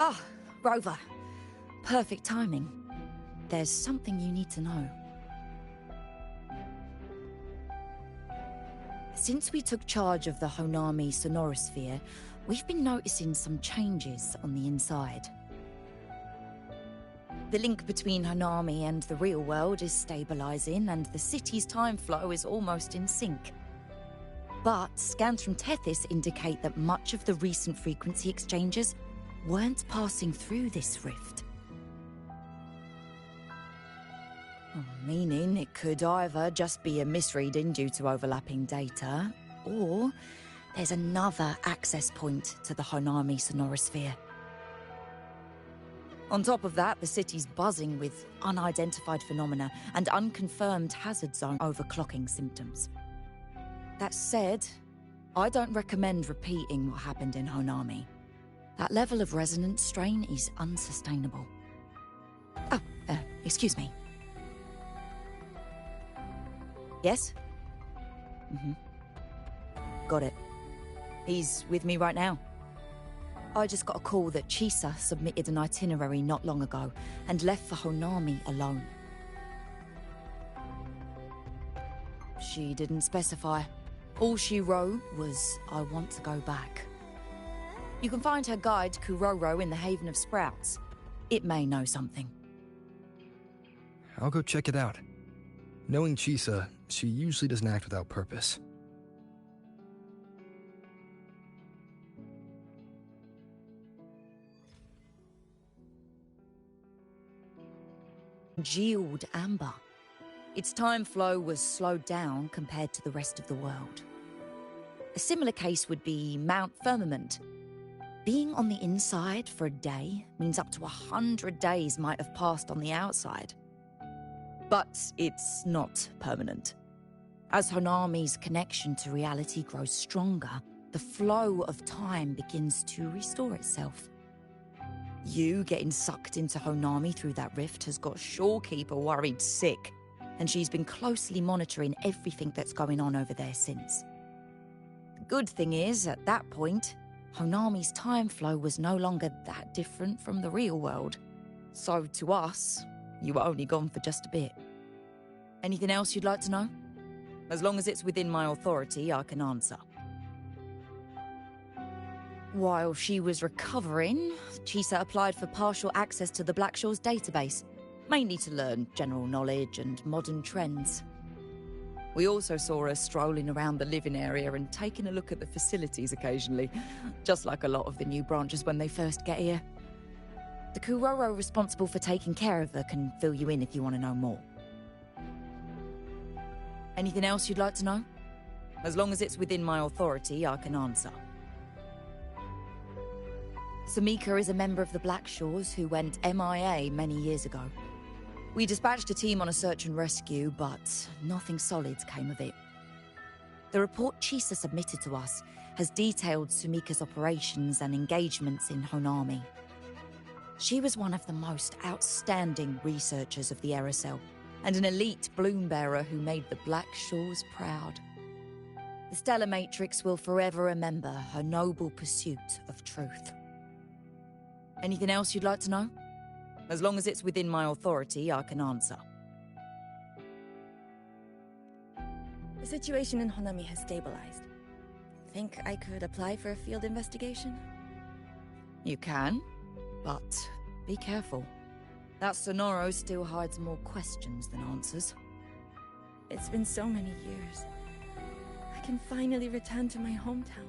Ah, Rover. Perfect timing. There's something you need to know. Since we took charge of the Honami sonorosphere, we've been noticing some changes on the inside. The link between Honami and the real world is stabilizing, and the city's time flow is almost in sync. But scans from Tethys indicate that much of the recent frequency exchanges weren't passing through this rift. Meaning it could either just be a misreading due to overlapping data, or there's another access point to the Honami sonorosphere. On top of that, the city's buzzing with unidentified phenomena and unconfirmed hazard zone overclocking symptoms. That said, I don't recommend repeating what happened in Honami. That level of resonance strain is unsustainable. Oh, excuse me. Yes? Got it. He's with me right now. I just got a call that Chisa submitted an itinerary not long ago and left for Honami alone. She didn't specify. All she wrote was, "I want to go back." You can find her guide, Kuroro, in the Haven of Sprouts. It may know something. I'll go check it out. Knowing Chisa, she usually doesn't act without purpose. Geode amber. Its time flow was slowed down compared to the rest of the world. A similar case would be Mount Firmament. Being on the inside for a day means up to 100 days might have passed on the outside. But it's not permanent. As Honami's connection to reality grows stronger, the flow of time begins to restore itself. You getting sucked into Honami through that rift has got Shorekeeper worried sick, and she's been closely monitoring everything that's going on over there since. The good thing is, at that point, Honami's time flow was no longer that different from the real world. So to us, you were only gone for just a bit. Anything else you'd like to know? As long as it's within my authority, I can answer. While she was recovering, Chisa applied for partial access to the Blackshaws database, mainly to learn general knowledge and modern trends. We also saw her strolling around the living area and taking a look at the facilities occasionally, just like a lot of the new branches when they first get here. The Kuroro responsible for taking care of her can fill you in if you want to know more. Anything else you'd like to know? As long as it's within my authority, I can answer. Samika is a member of the Blackshaws who went MIA many years ago. We dispatched a team on a search and rescue, but nothing solid came of it. The report Chisa submitted to us has detailed Sumika's operations and engagements in Honami. She was one of the most outstanding researchers of the Aerocell, and an elite bloom bearer who made the Blackshaws proud. The Stellar Matrix will forever remember her noble pursuit of truth. Anything else you'd like to know? As long as it's within my authority, I can answer. The situation in Honami has stabilized. Think I could apply for a field investigation? You can, but be careful. That Sonoro still hides more questions than answers. It's been so many years. I can finally return to my hometown.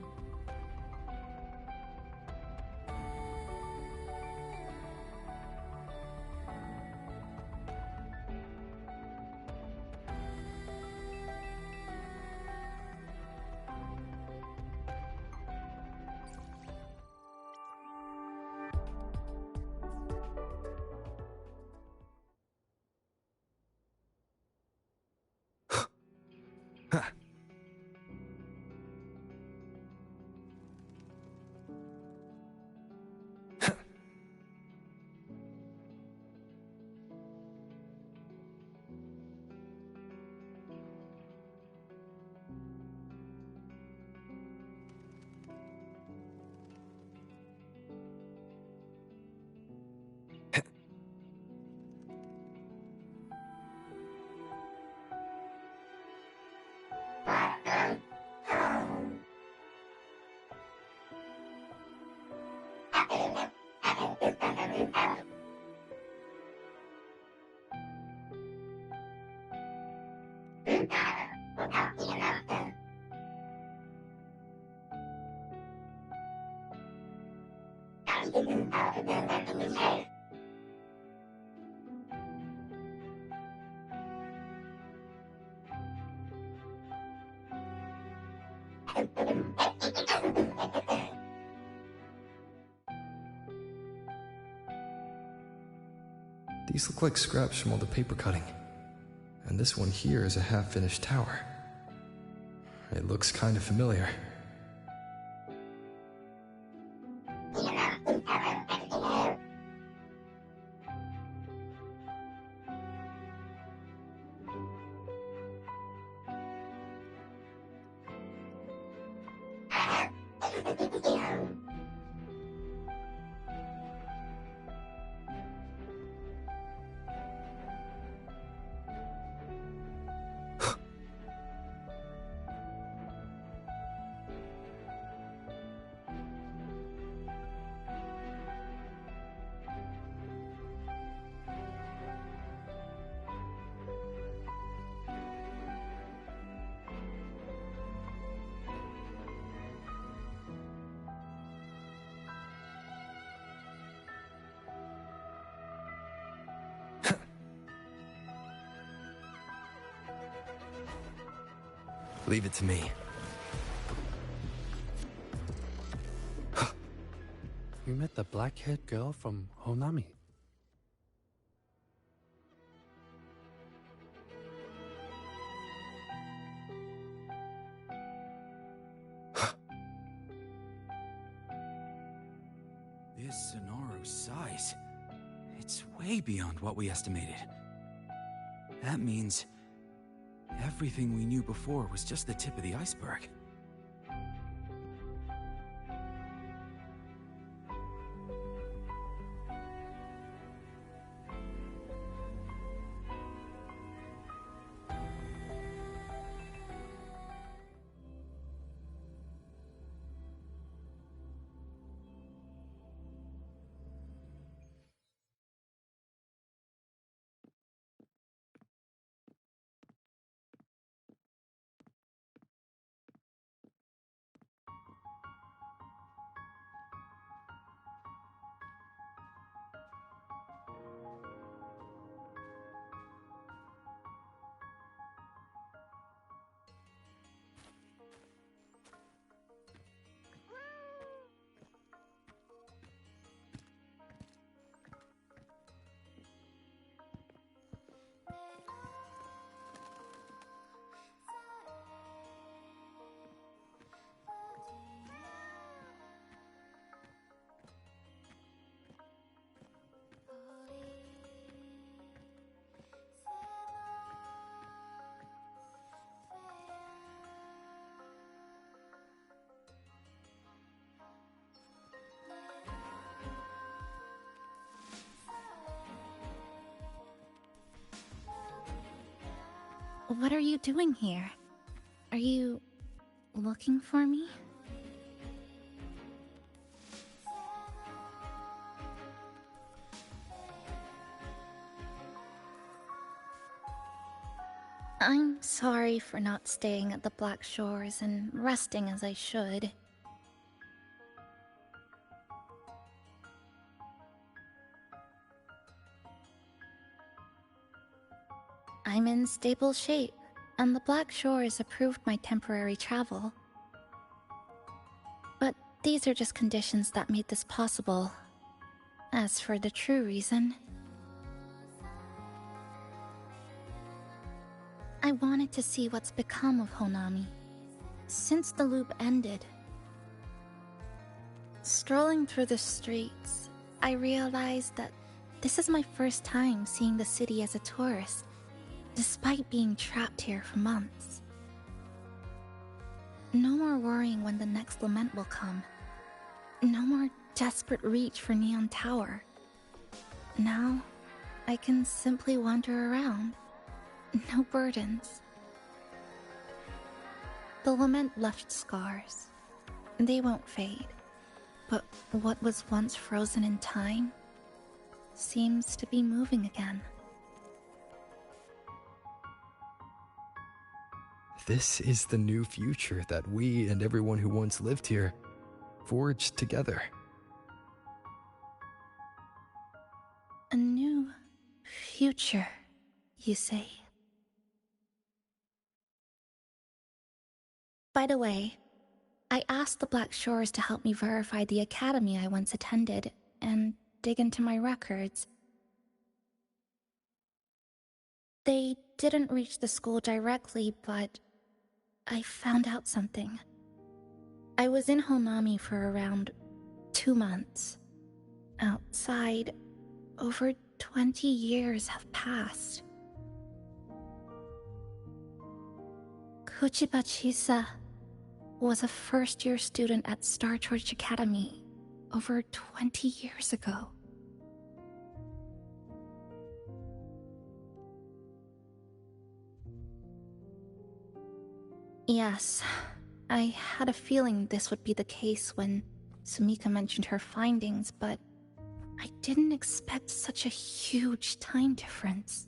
These look like scraps from all the paper cutting. And this one here is a half-finished tower. It looks kind of familiar. Leave it to me. You met the black-haired girl from Honami. This Sonoru's size, it's way beyond what we estimated. That means everything we knew before was just the tip of the iceberg. What are you doing here? Are you looking for me? I'm sorry for not staying at the Black Shores and resting as I should. I'm in stable shape, and the Black Shores approved my temporary travel. But these are just conditions that made this possible. As for the true reason, I wanted to see what's become of Honami since the loop ended. Strolling through the streets, I realized that this is my first time seeing the city as a tourist, despite being trapped here for months. No more worrying when the next lament will come. No more desperate reach for Neon Tower. Now, I can simply wander around. No burdens. The lament left scars. They won't fade. But what was once frozen in time seems to be moving again. This is the new future that we and everyone who once lived here forged together. A new future, you say? By the way, I asked the Black Shores to help me verify the academy I once attended and dig into my records. They didn't reach the school directly, but I found out something. I was in Honami for around 2 months. Outside, over 20 years have passed. Kuchiba Chisa was a first-year student at Star Church Academy over 20 years ago. Yes, I had a feeling this would be the case when Sumika mentioned her findings, but I didn't expect such a huge time difference.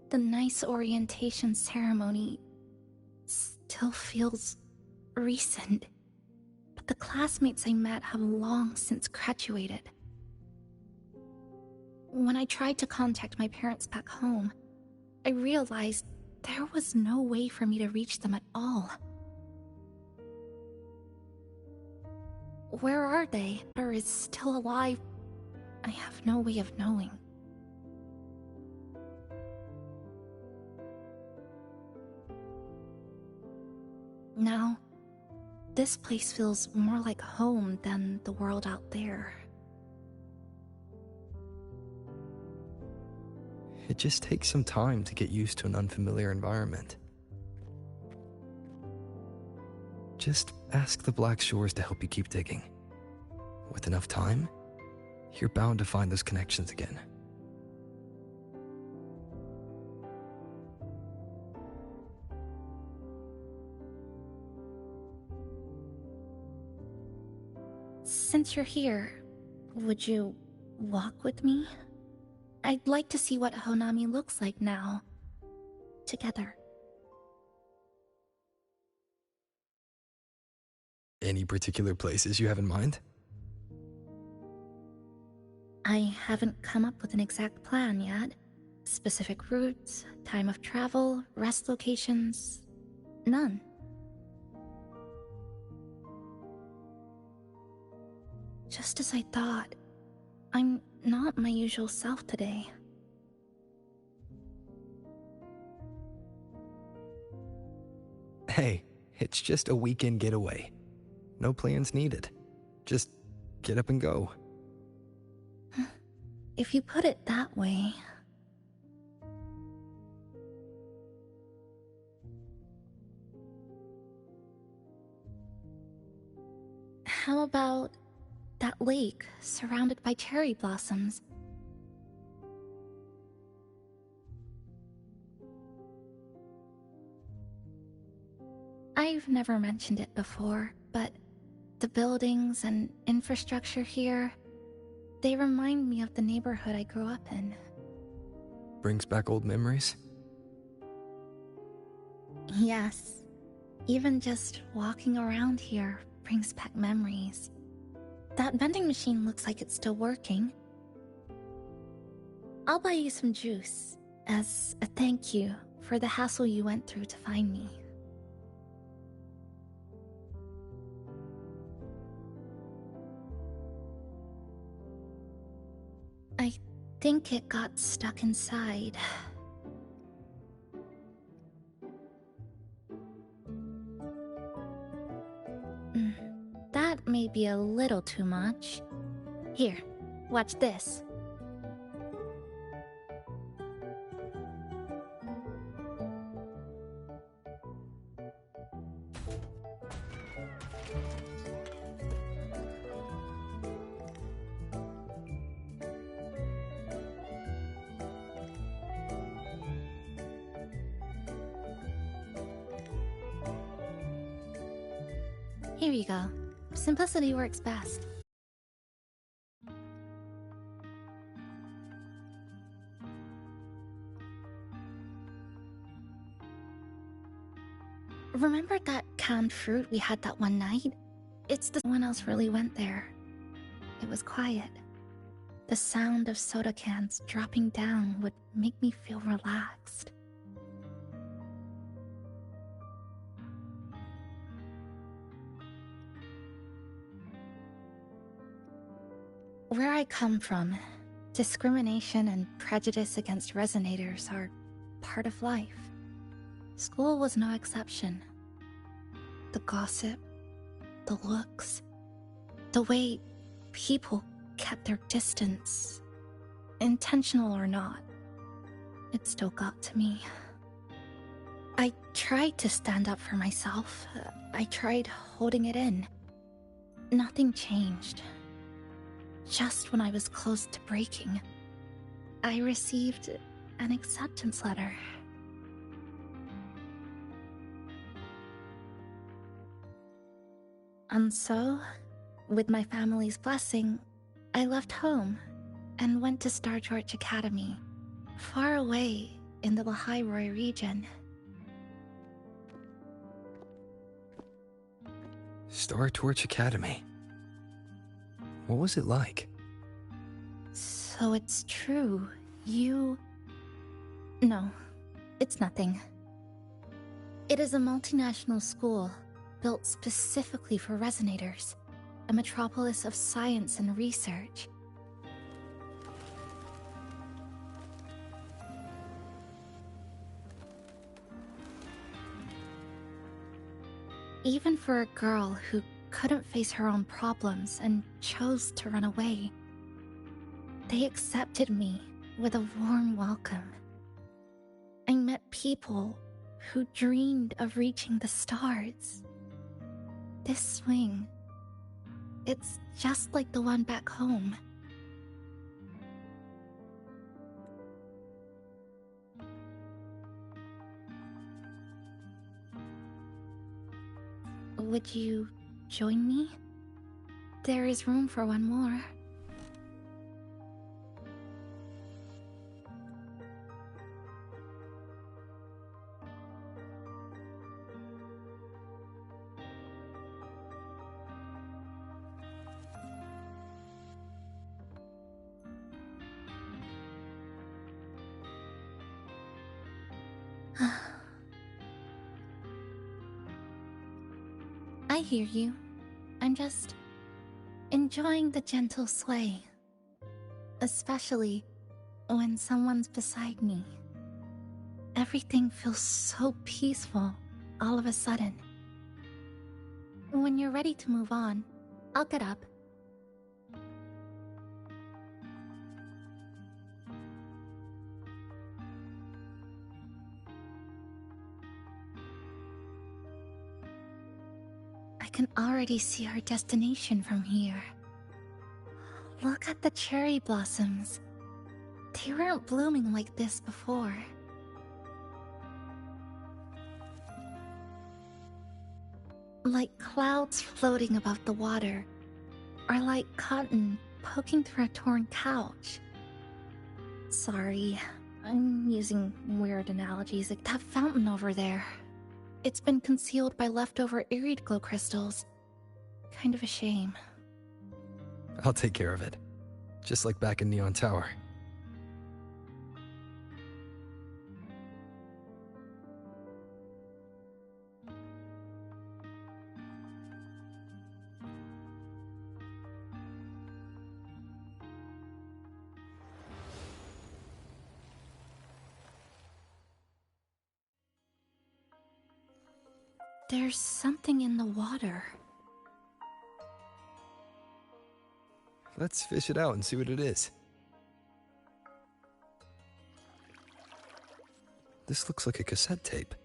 The nice orientation ceremony still feels recent, but the classmates I met have long since graduated. When I tried to contact my parents back home, I realized there was no way for me to reach them at all. Where are they? Or is still alive? I have no way of knowing. Now, this place feels more like home than the world out there. It just takes some time to get used to an unfamiliar environment. Just ask the Black Shores to help you keep digging. With enough time, you're bound to find those connections again. Since you're here, would you walk with me? I'd like to see what Honami looks like now. Together. Any particular places you have in mind? I haven't come up with an exact plan yet. Specific routes, time of travel, rest locations... none. Just as I thought, I'm not my usual self today. Hey, it's just a weekend getaway. No plans needed. Just get up and go. If you put it that way... How about that lake surrounded by cherry blossoms? I've never mentioned it before, but the buildings and infrastructure here, they remind me of the neighborhood I grew up in. Brings back old memories? Yes. Even just walking around here brings back memories. That vending machine looks like it's still working. I'll buy you some juice as a thank you for the hassle you went through to find me. I think it got stuck inside. That may be a little too much. Here, watch this. Here you go. Simplicity works best. Remember that canned fruit we had that one night? It's the one else really went there. It was quiet. The sound of soda cans dropping down would make me feel relaxed. Where I come from, discrimination and prejudice against resonators are part of life. School was no exception. The gossip, the looks, the way people kept their distance, intentional or not, it still got to me. I tried to stand up for myself. I tried holding it in. Nothing changed. Just when I was close to breaking, I received an acceptance letter. And so, with my family's blessing, I left home and went to Star Torch Academy, far away in the Lahairoi region. Star Torch Academy. What was it like? So it's true, you... No, it's nothing. It is a multinational school built specifically for resonators, a metropolis of science and research. Even for a girl who couldn't face her own problems and chose to run away, they accepted me with a warm welcome. I met people who dreamed of reaching the stars. This swing, it's just like the one back home. Would you join me? There is room for one more. I hear you. I'm just enjoying the gentle sway. Especially when someone's beside me. Everything feels so peaceful all of a sudden. When you're ready to move on, I'll get up. I can already see our destination from here. Look at the cherry blossoms. They weren't blooming like this before. Like clouds floating above the water, or like cotton poking through a torn couch. Sorry, I'm using weird analogies like that fountain over there. It's been concealed by leftover irid glow crystals. Kind of a shame. I'll take care of it. Just like back in Neon Tower. There's something in the water. Let's fish it out and see what it is. This looks like a cassette tape.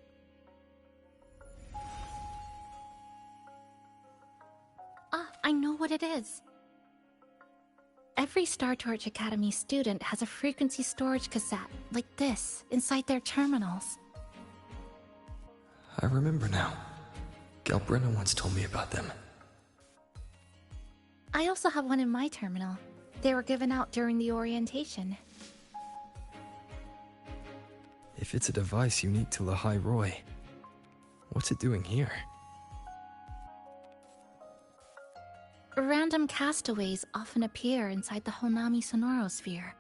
Ah, I know what it is. Every Star Torch Academy student has a frequency storage cassette, like this, inside their terminals. I remember now. Galbrina once told me about them. I also have one in my terminal. They were given out during the orientation. If it's a device unique to Lahai Roy, what's it doing here? Random castaways often appear inside the Honami sonorosphere.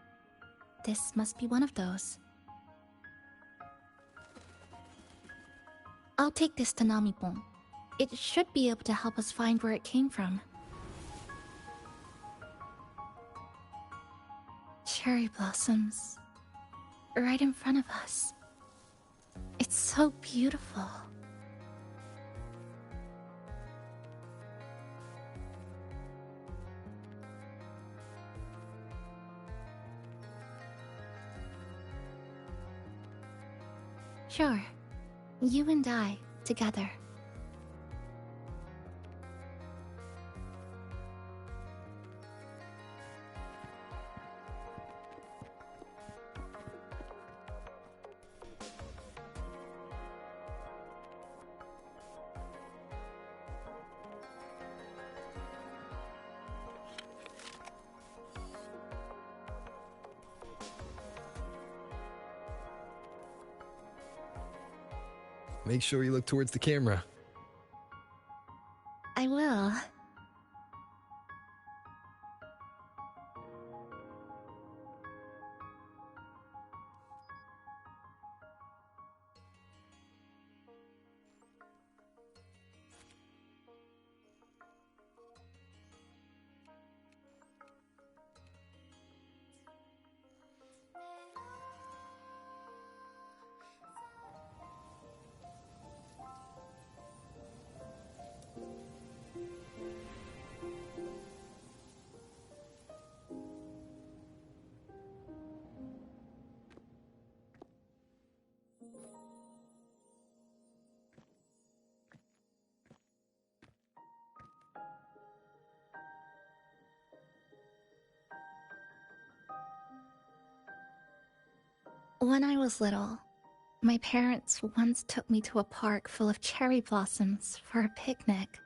This must be one of those. I'll take this to Namipon. It should be able to help us find where it came from. Cherry blossoms. Right in front of us. It's so beautiful. Sure. You and I, together. Make sure you look towards the camera. I will. When I was little, my parents once took me to a park full of cherry blossoms for a picnic.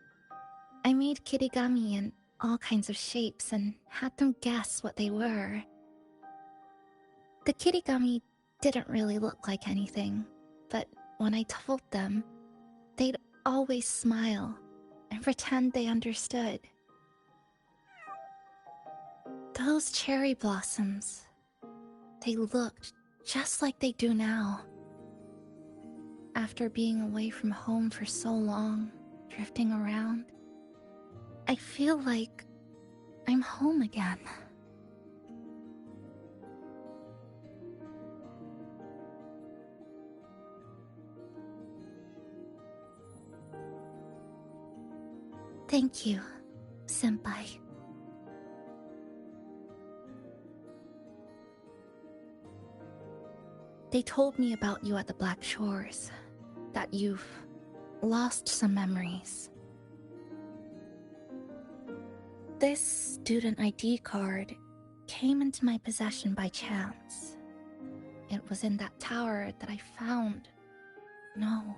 I made kirigami in all kinds of shapes and had them guess what they were. The kirigami didn't really look like anything, but when I told them, they'd always smile and pretend they understood. Those cherry blossoms, they looked just like they do now. After being away from home for so long, drifting around, I feel like I'm home again. Thank you, Senpai. They told me about you at the Black Shores, that you've lost some memories. This student ID card came into my possession by chance. It was in that tower that I found. No,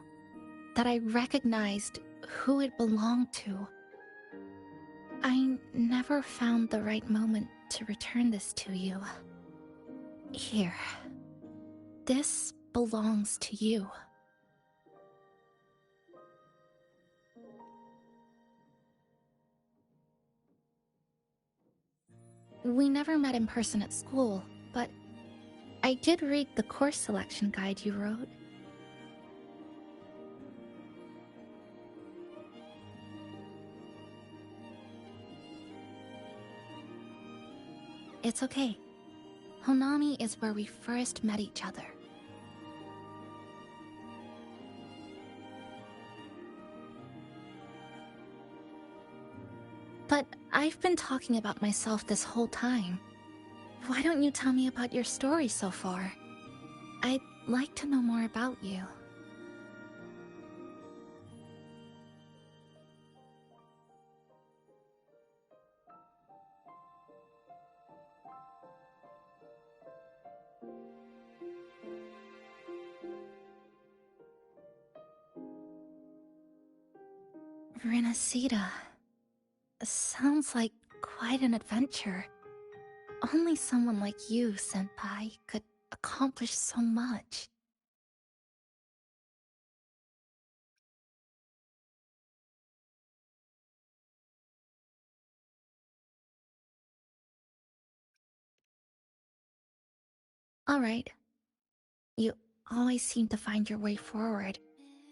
that I recognized who it belonged to. I never found the right moment to return this to you. Here. This belongs to you. We never met in person at school, but I did read the course selection guide you wrote. It's okay. Honami is where we first met each other. But I've been talking about myself this whole time. Why don't you tell me about your story so far? I'd like to know more about you. Renacida. Sounds like quite an adventure. Only someone like you, Senpai, could accomplish so much. Alright. You always seem to find your way forward,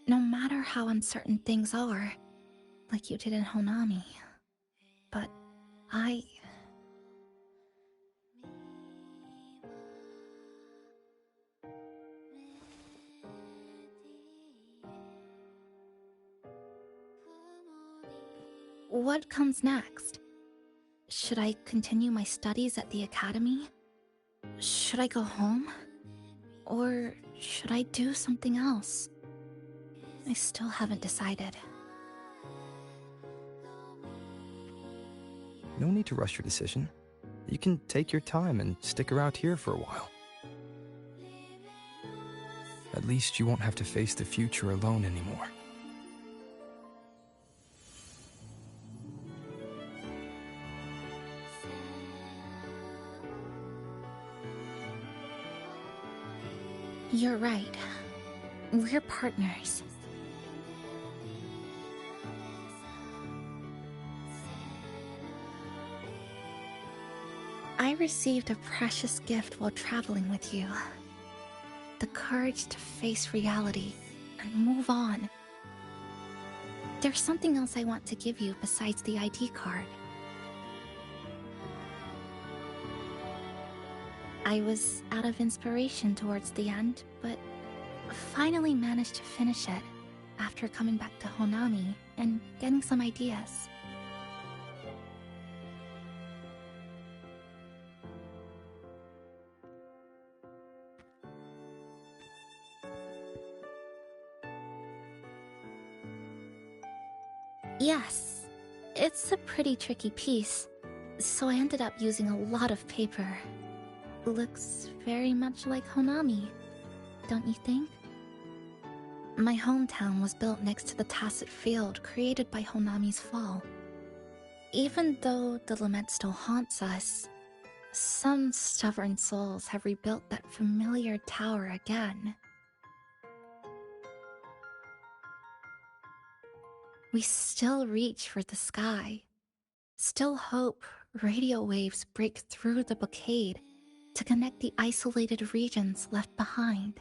no matter how uncertain things are, like you did in Honami. But I... What comes next? Should I continue my studies at the academy? Should I go home? Or should I do something else? I still haven't decided. No need to rush your decision. You can take your time and stick around here for a while. At least you won't have to face the future alone anymore. You're right. We're partners. I received a precious gift while traveling with you. The courage to face reality and move on. There's something else I want to give you besides the ID card. I was out of inspiration towards the end, but finally managed to finish it after coming back to Honami and getting some ideas. Yes, it's a pretty tricky piece, so I ended up using a lot of paper. Looks very much like Honami, don't you think? My hometown was built next to the tacit field created by Honami's fall. Even though the lament still haunts us, some stubborn souls have rebuilt that familiar tower again. We still reach for the sky, still hope radio waves break through the blockade to connect the isolated regions left behind.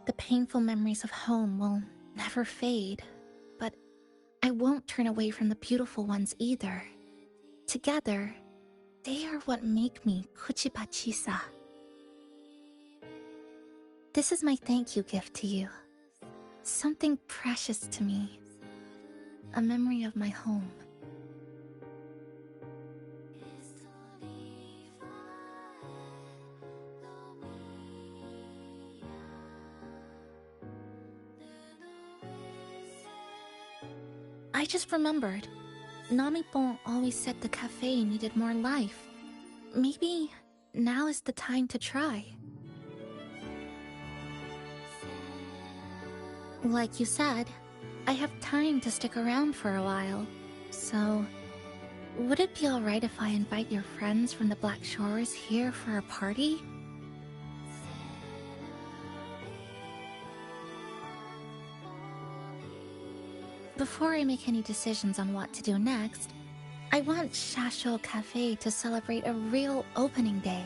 The painful memories of home will never fade, but I won't turn away from the beautiful ones either. Together, they are what make me Kuchiba Chisa. This is my thank you gift to you. Something precious to me. A memory of my home. I just remembered. Namipon always said the cafe needed more life. Maybe now is the time to try. Like you said, I have time to stick around for a while. So, would it be alright if I invite your friends from the Black Shores here for a party? Before I make any decisions on what to do next, I want Shasho Cafe to celebrate a real opening day.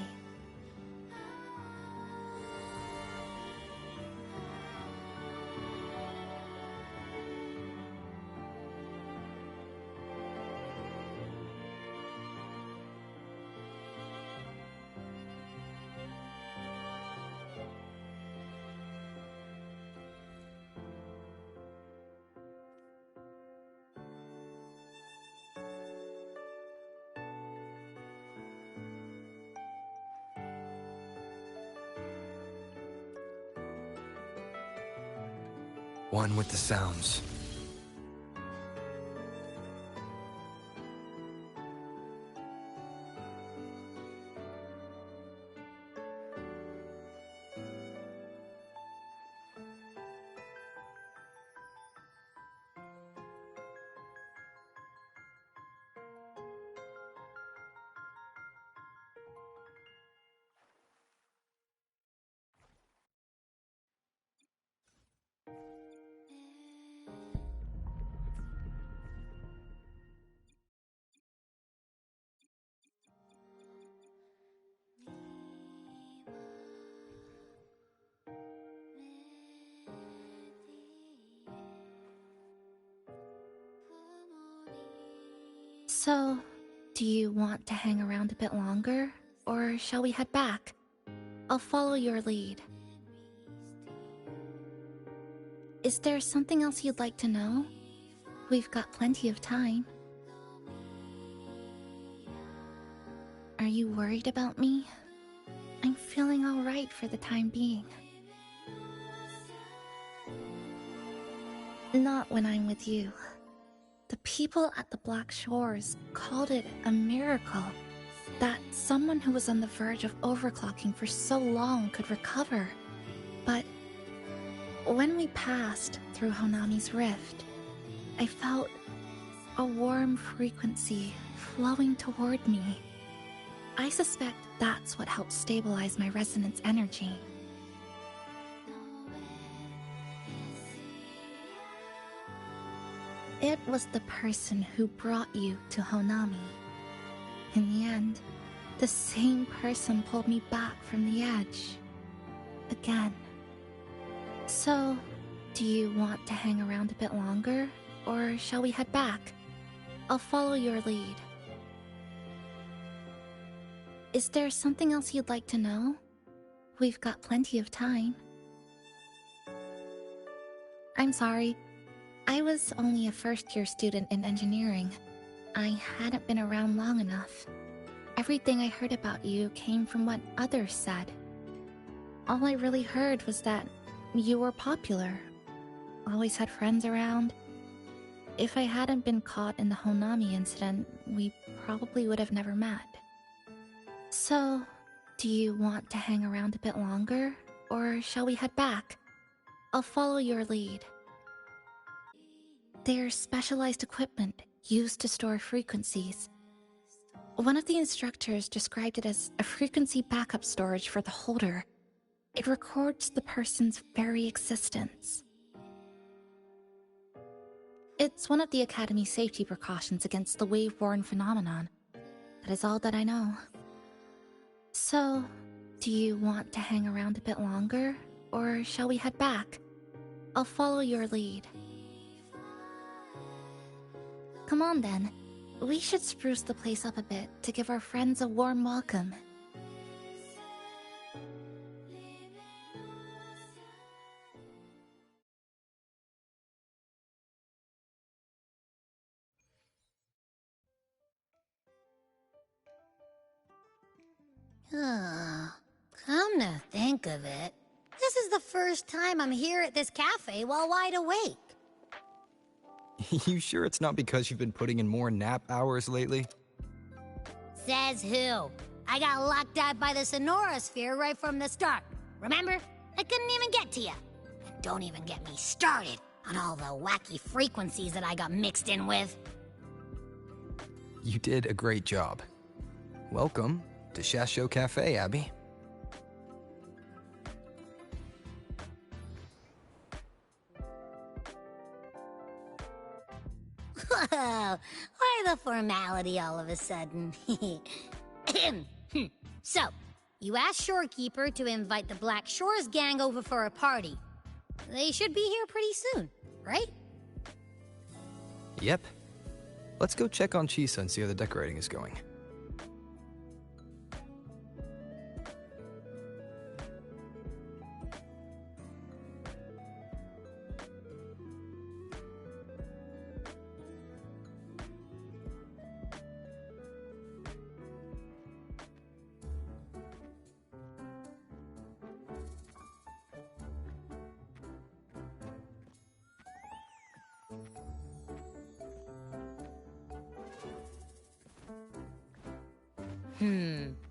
One with the sounds. So, do you want to hang around a bit longer, or shall we head back? I'll follow your lead. Is there something else you'd like to know? We've got plenty of time. Are you worried about me? I'm feeling alright for the time being. Not when I'm with you. The people at the Black Shores called it a miracle that someone who was on the verge of overclocking for so long could recover. But when we passed through Honami's rift, I felt a warm frequency flowing toward me. I suspect that's what helped stabilize my resonance energy. It was the person who brought you to Honami. In the end, the same person pulled me back from the edge. Again. So, do you want to hang around a bit longer, or shall we head back? I'll follow your lead. Is there something else you'd like to know? We've got plenty of time. I'm sorry. I was only a first-year student in engineering. I hadn't been around long enough. Everything I heard about you came from what others said. All I really heard was that you were popular. Always had friends around. If I hadn't been caught in the Honami incident, we probably would have never met. So, do you want to hang around a bit longer, or shall we head back? I'll follow your lead. They're specialized equipment used to store frequencies. One of the instructors described it as a frequency backup storage for the holder. It records the person's very existence. It's one of the Academy's safety precautions against the wave-borne phenomenon. That is all that I know. So, do you want to hang around a bit longer, or shall we head back? I'll follow your lead. Come on then. We should spruce the place up a bit to give our friends a warm welcome. Come to think of it, this is the first time I'm here at this cafe while wide awake. You sure it's not because you've been putting in more nap hours lately? Says who? I got locked out by the Sonora Sphere right from the start. Remember? I couldn't even get to you. And don't even get me started on all the wacky frequencies that I got mixed in with. You did a great job. Welcome to Shasho Cafe, Abby. Whoa, why the formality all of a sudden? So, you asked Shorekeeper to invite the Black Shores gang over for a party. They should be here pretty soon, right? Yep. Let's go check on Chisa and see how the decorating is going.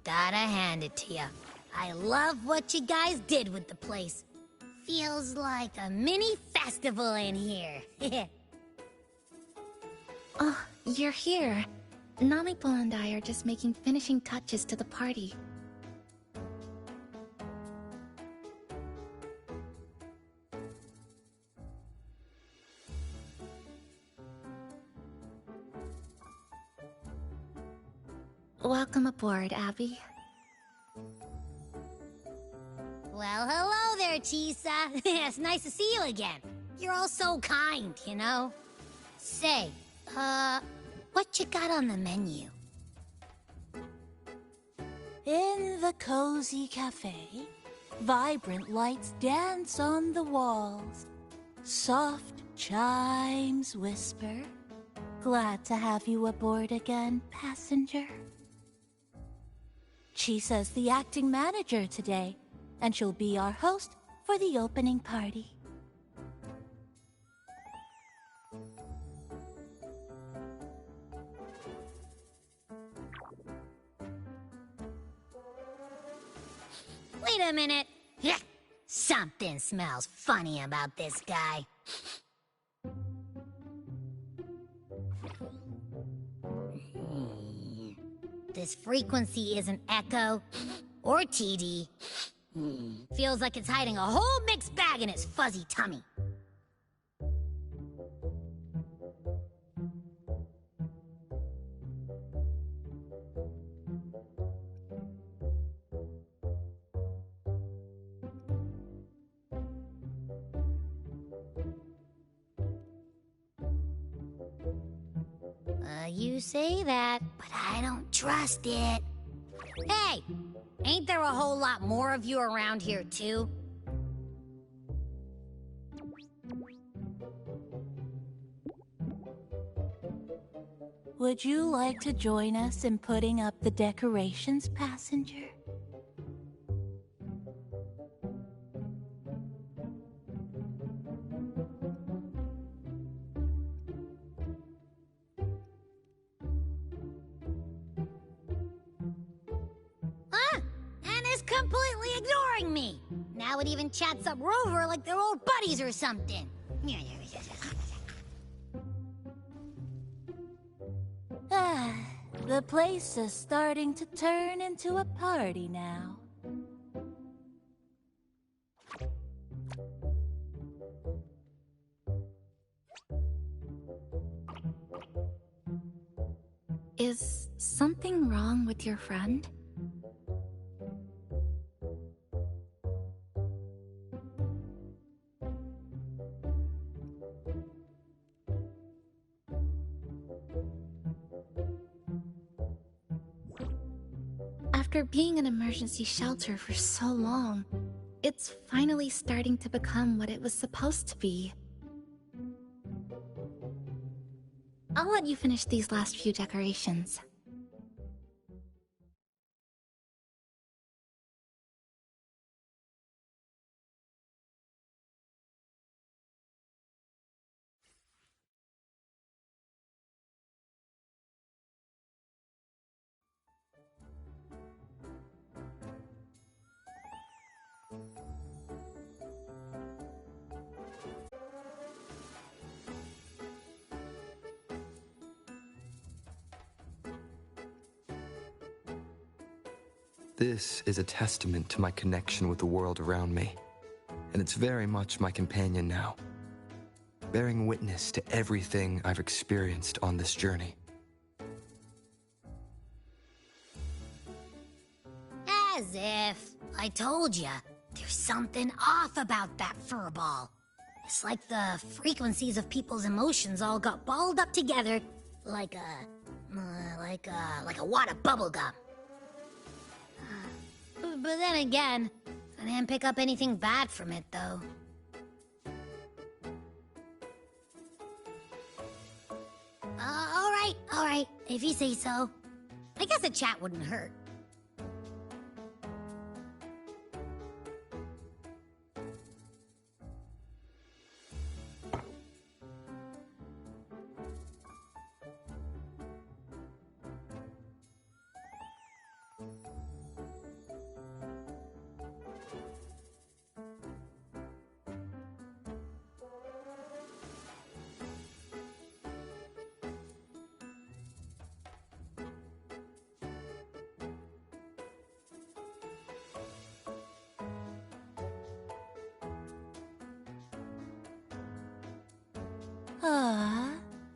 Gotta hand it to ya. I love what you guys did with the place. Feels like a mini festival in here. Oh, you're here. Namiko and I are just making finishing touches to the party. Welcome aboard, Abby. Well, hello there, Chisa. It's nice to see you again. You're all so kind, you know? Say, What you got on the menu? In the cozy cafe, vibrant lights dance on the walls. Soft chimes whisper. Glad to have you aboard again, passenger. Chisa's the acting manager today, and she'll be our host for the opening party. Wait a minute. Something smells funny about this guy. This frequency isn't echo or TD. Feels like it's hiding a whole mixed bag in its fuzzy tummy. You say that, but I don't trust it. Hey! Ain't there a whole lot more of you around here, too? Would you like to join us in putting up the decorations, passenger? And is completely ignoring me. Now it even chats up Rover like they're old buddies or something. The place is starting to turn into a party now. Is something wrong with your friend? After being an emergency shelter for so long, it's finally starting to become what it was supposed to be. I'll let you finish these last few decorations. This is a testament to my connection with the world around me, and it's very much my companion now, bearing witness to everything I've experienced on this journey. As if. I told ya, there's something off about that furball. It's like the frequencies of people's emotions all got balled up together like a wad of bubblegum. But then again, I didn't pick up anything bad from it, though. All right, if you say so. I guess a chat wouldn't hurt.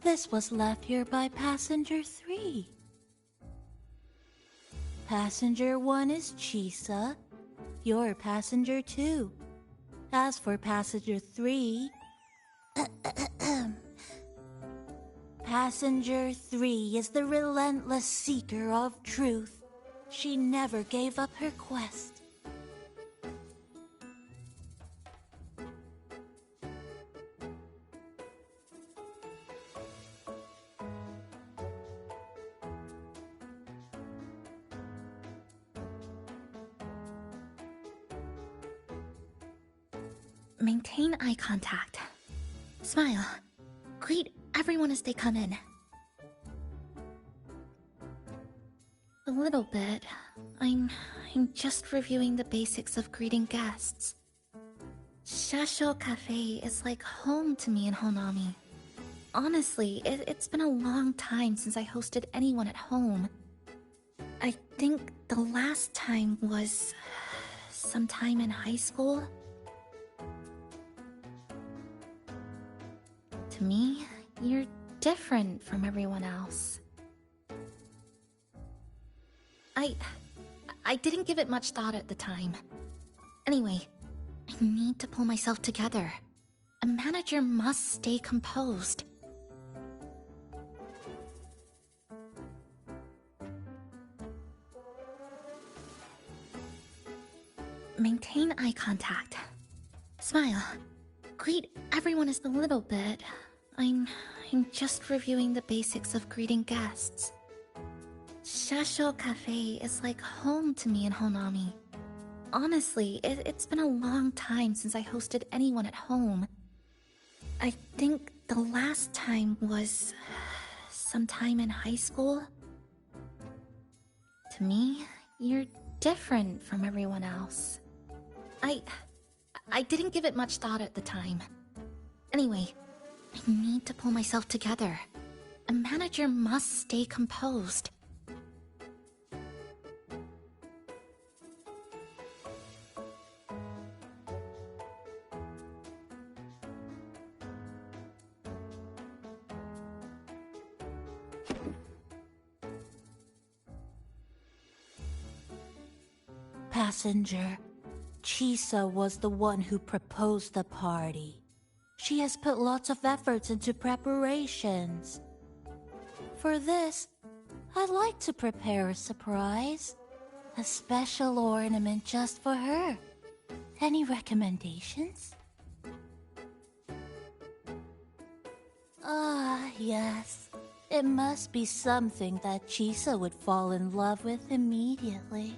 This was left here by Passenger 3. Passenger 1 is Chisa. You're Passenger 2. As for Passenger 3... Passenger 3 is the relentless seeker of truth. She never gave up her quest. Maintain eye contact. Smile. Greet everyone as they come in. A little bit. I'm just reviewing the basics of greeting guests. Shasho Cafe is like home to me in Honami. Honestly, it's been a long time since I hosted anyone at home. I think the last time was sometime in high school. To me, you're different from everyone else. I didn't give it much thought at the time. Anyway, I need to pull myself together. A manager must stay composed. Maintain eye contact. Smile. Greet everyone as a little bit. I'm just reviewing the basics of greeting guests. Shasho Cafe is like home to me in Honami. Honestly, it's been a long time since I hosted anyone at home. I think the last time was sometime in high school. To me, you're different from everyone else. I didn't give it much thought at the time. Anyway, I need to pull myself together. A manager must stay composed. Passenger, Chisa was the one who proposed the party. She has put lots of efforts into preparations. For this, I'd like to prepare a surprise. A special ornament just for her. Any recommendations? Ah, yes. It must be something that Chisa would fall in love with immediately.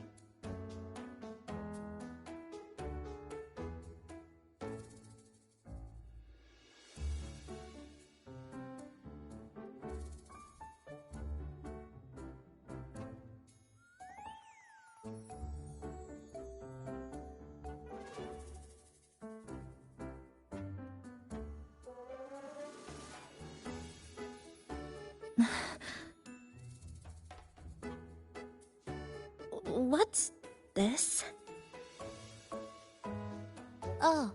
What's this? Oh,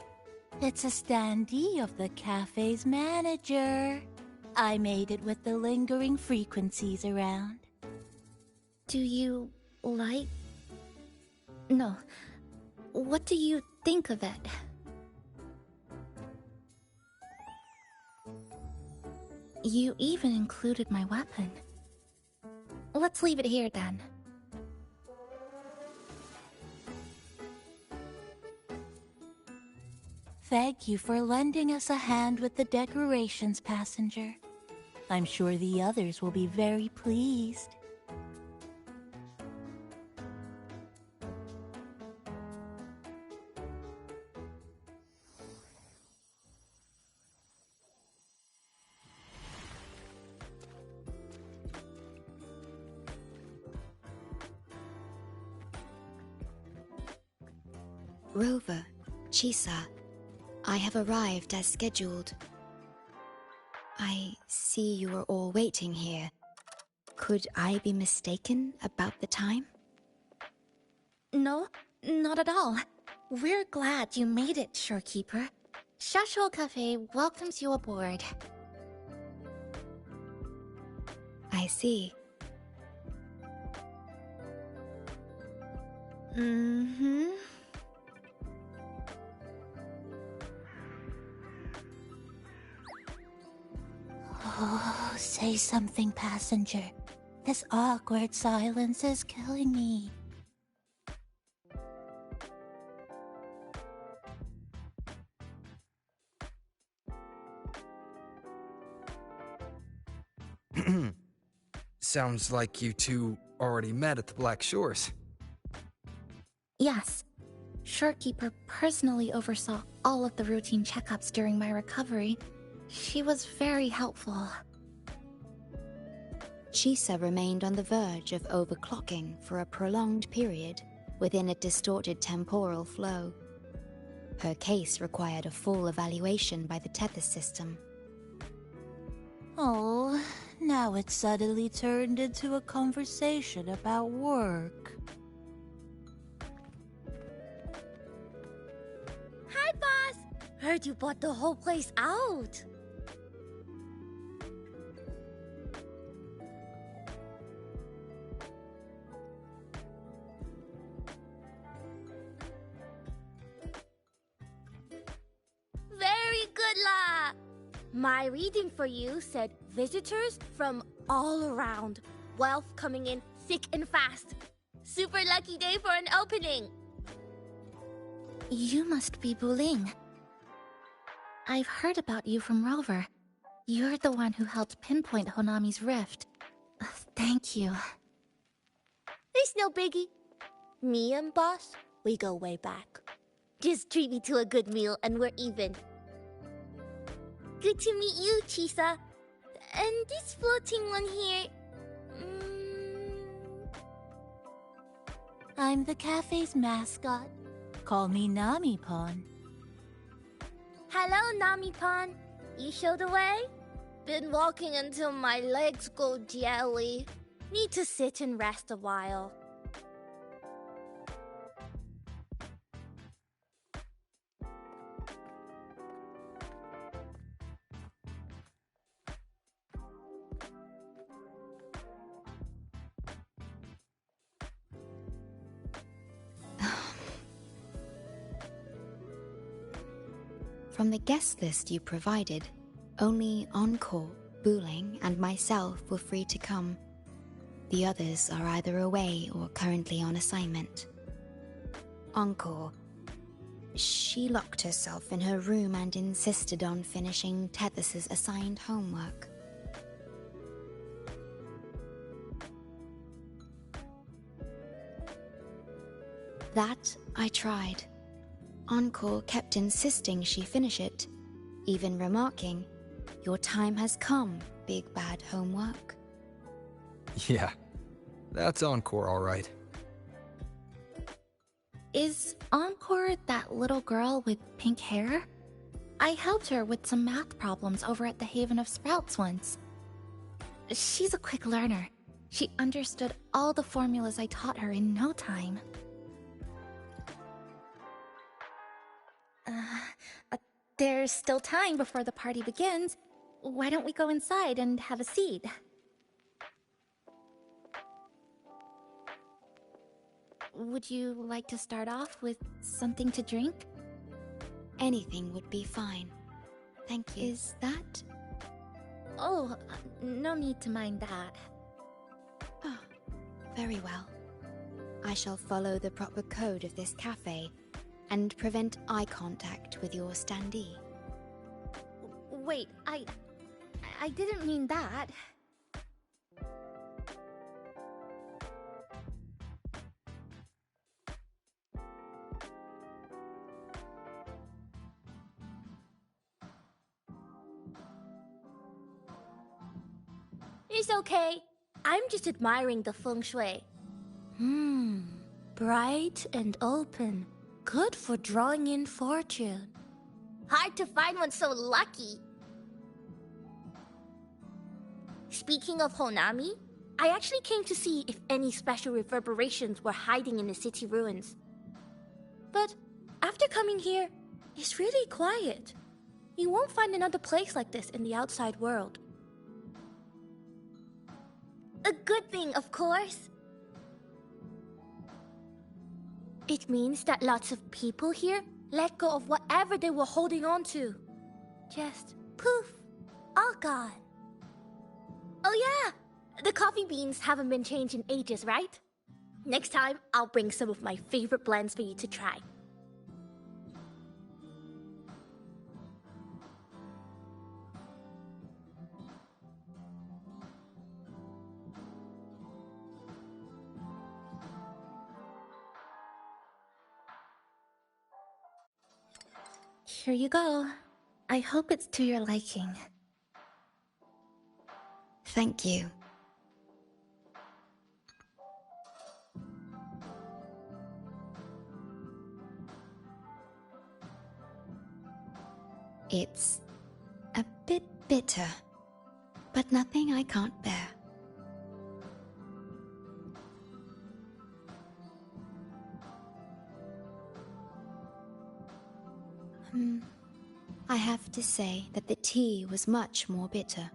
it's a standee of the cafe's manager. I made it with the lingering frequencies around. Do you like... No. What do you think of it? You even included my weapon. Let's leave it here then. Thank you for lending us a hand with the decorations, passenger. I'm sure the others will be very pleased. Rover, Chisa, I have arrived as scheduled. I see you are all waiting here. Could I be mistaken about the time? No, not at all. We're glad you made it, Shorekeeper. Shasho Cafe welcomes you aboard. I see. Oh, say something, passenger. This awkward silence is killing me. Sounds like you two already met at the Black Shores. Yes. Shorekeeper personally oversaw all of the routine checkups during my recovery. She was very helpful. Chisa remained on the verge of overclocking for a prolonged period within a distorted temporal flow. Her case required a full evaluation by the tether system. Oh, now it suddenly turned into a conversation about work. Hi, boss! Heard you bought the whole place out. Very good, La! My reading for you said visitors from all around. Wealth coming in thick and fast. Super lucky day for an opening. You must be Buling. I've heard about you from Rover. You're the one who helped pinpoint Honami's rift. Thank you. It's no biggie. Me and boss, we go way back. Just treat me to a good meal and we're even. Good to meet you, Chisa. And this floating one here... I'm the cafe's mascot. Call me Nami-pon. Hello, Nami-pon. You show the way? Been walking until my legs go jelly. Need to sit and rest a while. From the guest list you provided, only Encore, Buling, and myself were free to come. The others are either away or currently on assignment. Encore. She locked herself in her room and insisted on finishing Tethys's assigned homework. That I tried. Encore kept insisting she finish it, even remarking, "Your time has come, big bad homework." Yeah, that's Encore all right. Is Encore that little girl with pink hair? I helped her with some math problems over at the Haven of Sprouts once. She's a quick learner. She understood all the formulas I taught her in no time. There's still time before the party begins. Why don't we go inside and have a seat? Would you like to start off with something to drink? Anything would be fine. Thank you. Is that... Oh, no need to mind that. Oh, very well. I shall follow the proper code of this cafe and prevent eye contact with your standee. Wait, I didn't mean that. It's okay. I'm just admiring the feng shui. Bright and open. Good for drawing in fortune. Hard to find one so lucky. Speaking of Honami, I actually came to see if any special reverberations were hiding in the city ruins. But after coming here, it's really quiet. You won't find another place like this in the outside world. A good thing, of course. It means that lots of people here let go of whatever they were holding on to. Just poof, all gone. Oh yeah! The coffee beans haven't been changed in ages, right? Next time, I'll bring some of my favorite blends for you to try. Here you go. I hope it's to your liking. Thank you. It's a bit bitter, but nothing I can't bear. I have to say that the tea was much more bitter.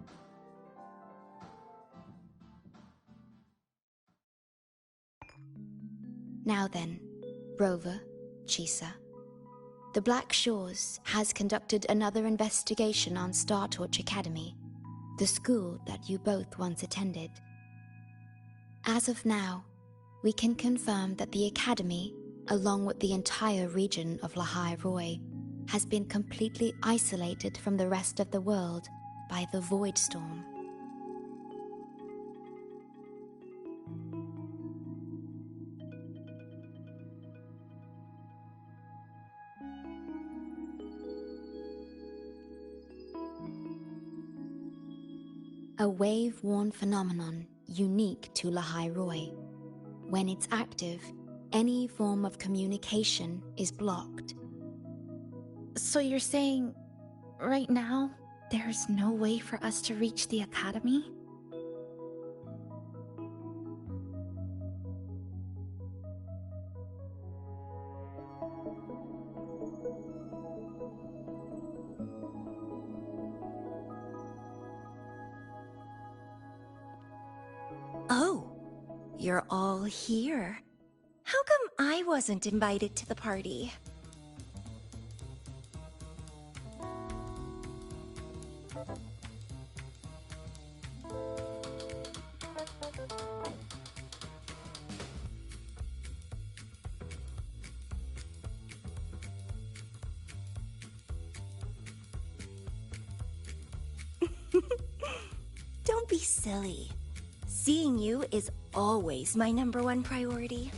Now then, Rover, Chisa, the Black Shores has conducted another investigation on Star Torch Academy, the school that you both once attended. As of now, we can confirm that the Academy, along with the entire region of Lahai Roi, has been completely isolated from the rest of the world by the Void Storm. A wave-worn phenomenon unique to Lahai Roi. When it's active, any form of communication is blocked. So you're saying, right now, there's no way for us to reach the Academy? Oh, you're all here. How come I wasn't invited to the party? Don't be silly. Seeing you is always my #1 priority.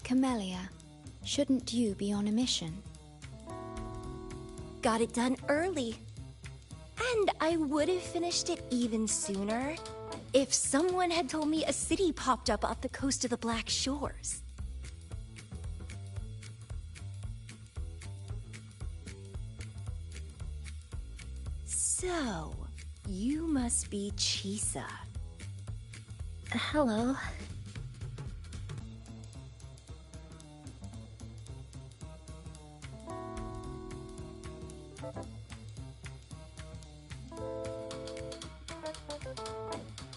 Camellia, shouldn't you be on a mission? Got it done early. And I would have finished it even sooner if someone had told me a city popped up off the coast of the Black Shores. So, you must be Chisa. Hello.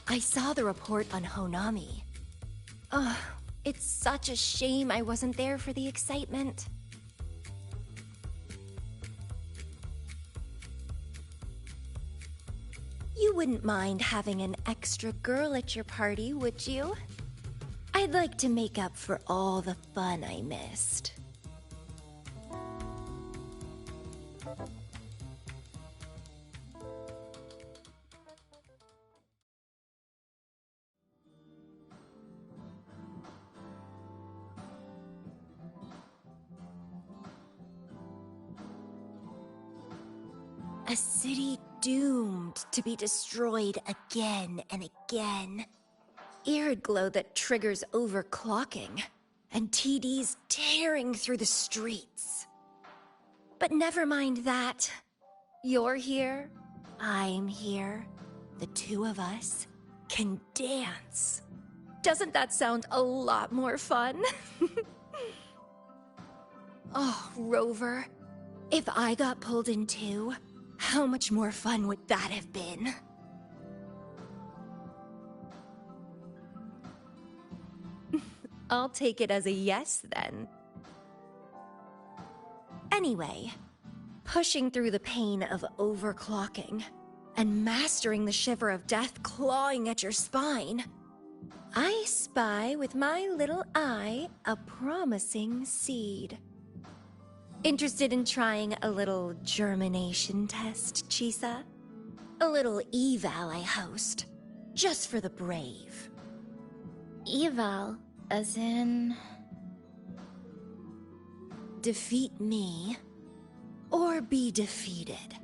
I saw the report on Honami. Ugh, it's such a shame I wasn't there for the excitement. You wouldn't mind having an extra girl at your party, would you? I'd like to make up for all the fun I missed. A city doomed to be destroyed again and again. Ear glow that triggers overclocking, and TDs tearing through the streets. But never mind that. You're here, I'm here. The two of us can dance. Doesn't that sound a lot more fun? Oh, Rover, if I got pulled in too, how much more fun would that have been? I'll take it as a yes, then. Anyway, pushing through the pain of overclocking, and mastering the shiver of death clawing at your spine, I spy with my little eye a promising seed. Interested in trying a little germination test, Chisa? A little eval I host, just for the brave. Eval, as in... Defeat me, or be defeated.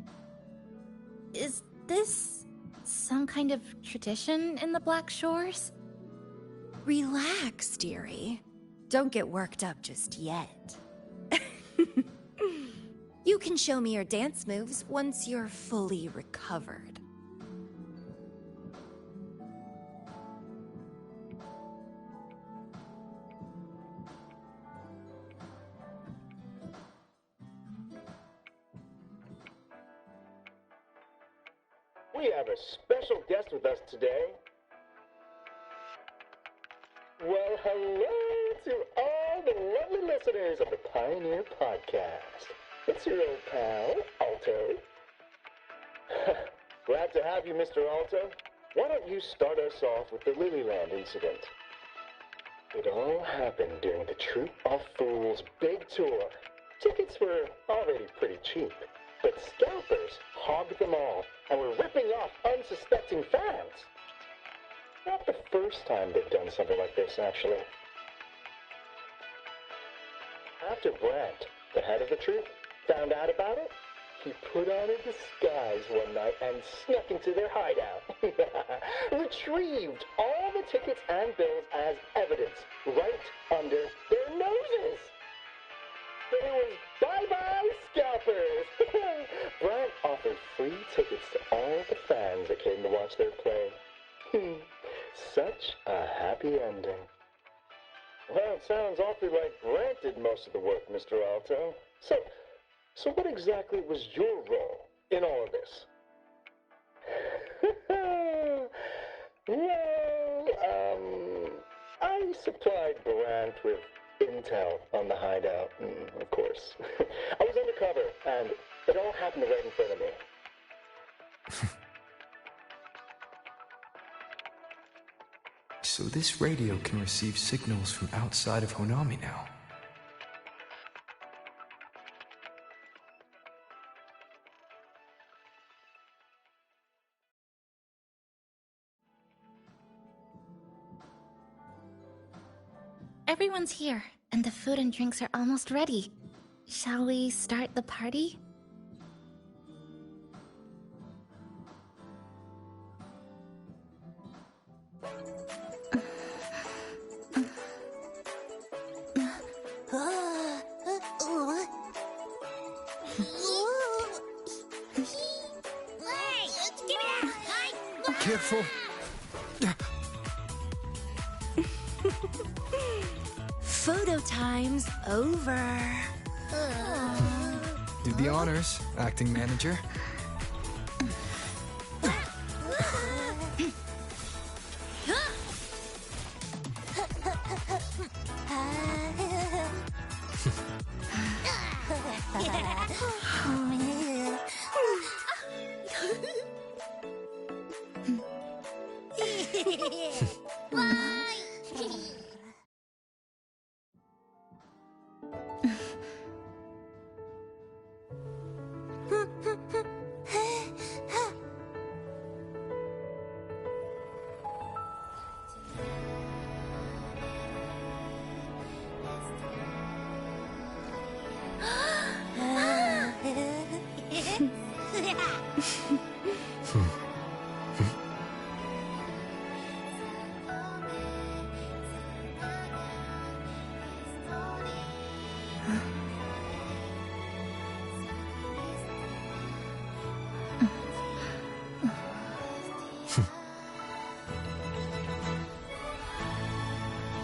Is this some kind of tradition in the Black Shores? Relax, dearie. Don't get worked up just yet. You can show me your dance moves once you're fully recovered. We have a special guest with us today. Well, hello to all the lovely listeners of the Pioneer Podcast. It's your old pal, Alto. Glad to have you, Mr. Alto. Why don't you start us off with the Lilyland incident? It all happened during the Troop of Fools big tour. Tickets were already pretty cheap, but scalpers hogged them all and were ripping off unsuspecting fans. Not the first time they've done something like this, actually. After Brant, the head of the troop, found out about it, he put on a disguise one night and snuck into their hideout. Retrieved all the tickets and bills as evidence right under their noses. It was bye-bye scalpers. Brant offered free tickets to all the fans that came to watch their play. Such a happy ending. Well, it sounds awfully like Brant did most of the work, Mr. Alto. So what exactly was your role in all of this? Well, I supplied Brant with intel on the hideout, of course. I was undercover, and it all happened right in front of me. So this radio can receive signals from outside of Honami now. Everyone's here, and the food and drinks are almost ready. Shall we start the party? Careful. Photo time's over. Do the honors, acting manager.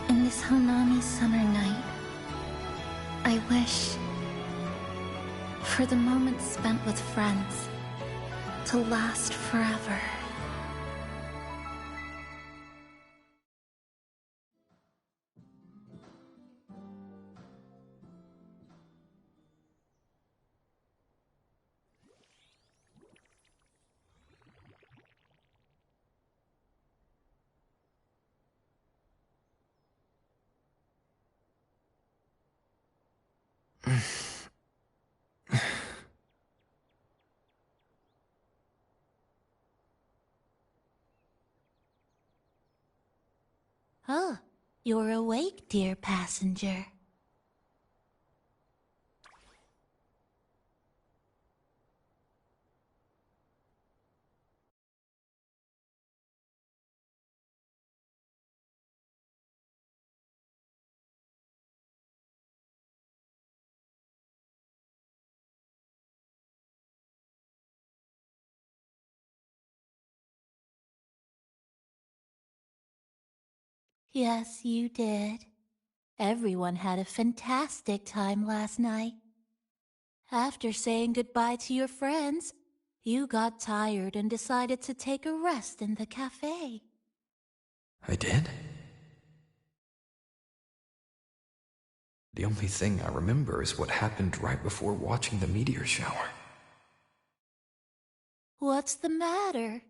In this Honami summer night, I wish for the moments spent with friends to last forever. Oh, you're awake, dear passenger. Yes, you did. Everyone had a fantastic time last night. After saying goodbye to your friends, you got tired and decided to take a rest in the cafe. I did? The only thing I remember is what happened right before watching the meteor shower. What's the matter?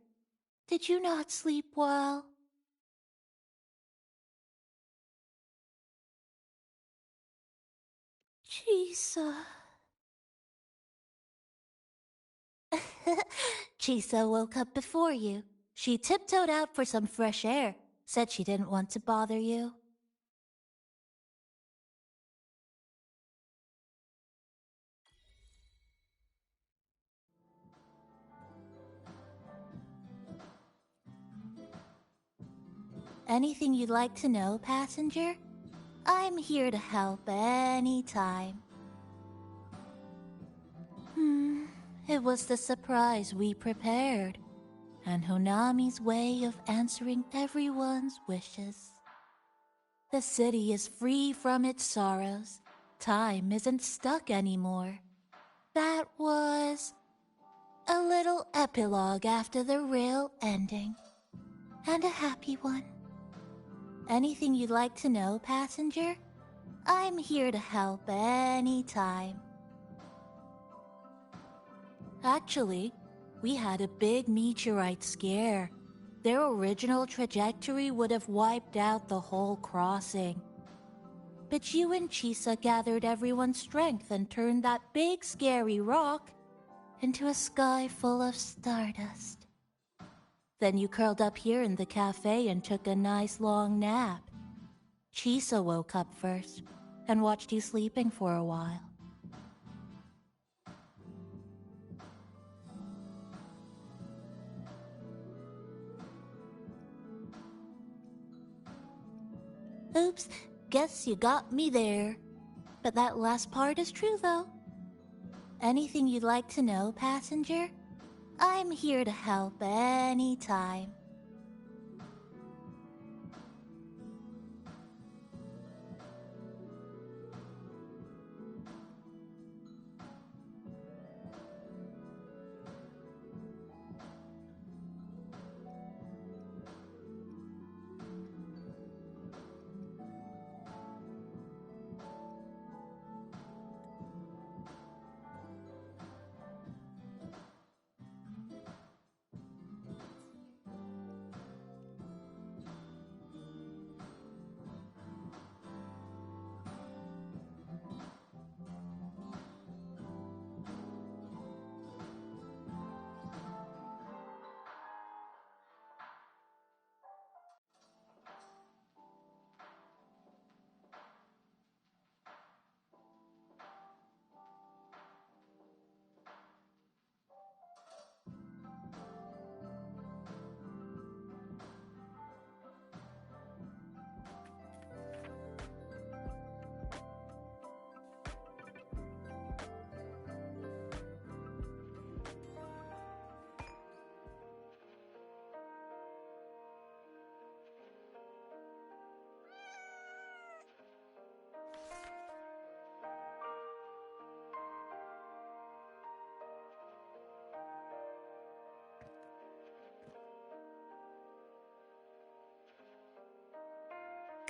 Did you not sleep well? Chisa. Chisa woke up before you. She tiptoed out for some fresh air, said she didn't want to bother you. Anything you'd like to know, passenger? I'm here to help any time. It was the surprise we prepared, and Honami's way of answering everyone's wishes. The city is free from its sorrows. Time isn't stuck anymore. That was a little epilogue after the real ending. And a happy one. Anything you'd like to know, passenger? I'm here to help any time. Actually, we had a big meteorite scare. Their original trajectory would have wiped out the whole crossing. But you and Chisa gathered everyone's strength and turned that big scary rock into a sky full of stardust. Then you curled up here in the cafe and took a nice long nap. Chisa woke up first and watched you sleeping for a while. Oops, guess you got me there. But that last part is true, though. Anything you'd like to know, passenger? I'm here to help any time.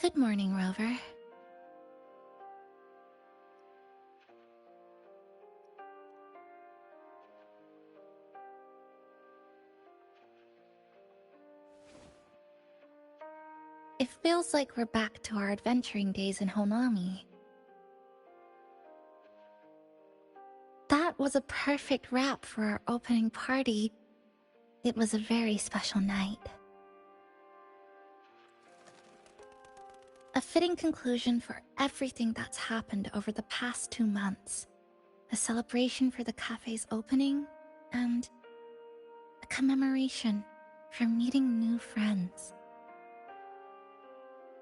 Good morning, Rover. It feels like we're back to our adventuring days in Honami. That was a perfect wrap for our opening party. It was a very special night. A fitting conclusion for everything that's happened over the past 2 months. A celebration for the cafe's opening, and a commemoration for meeting new friends.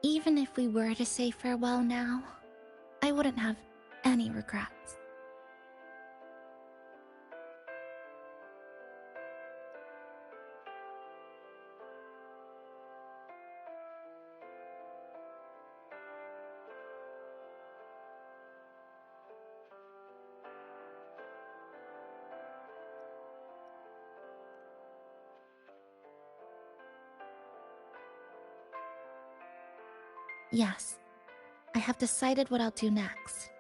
Even if we were to say farewell now, I wouldn't have any regrets. Yes, I have decided what I'll do next.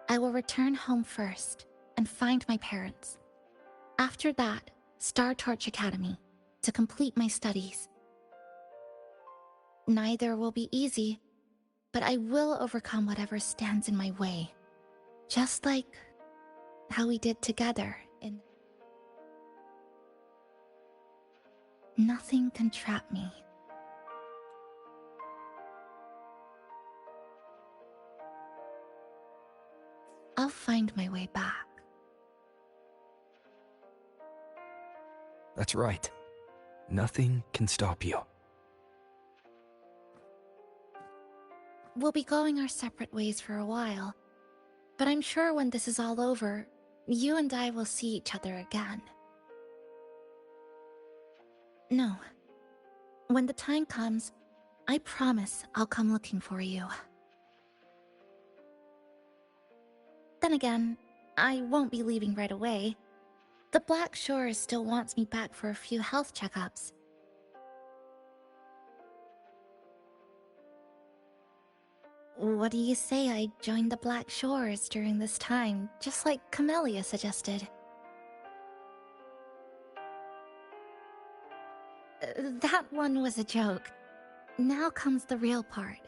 I will return home first and find my parents. After that, Star Torch Academy to complete my studies. Neither will be easy, but I will overcome whatever stands in my way. Just like how we did together in... Nothing can trap me. I'll find my way back. That's right. Nothing can stop you. We'll be going our separate ways for a while, but I'm sure when this is all over, you and I will see each other again. No. When the time comes, I promise I'll come looking for you. Then again, I won't be leaving right away. The Black Shore still wants me back for a few health checkups. What do you say I join the Black Shores during this time, just like Camellia suggested? That one was a joke. Now comes the real part.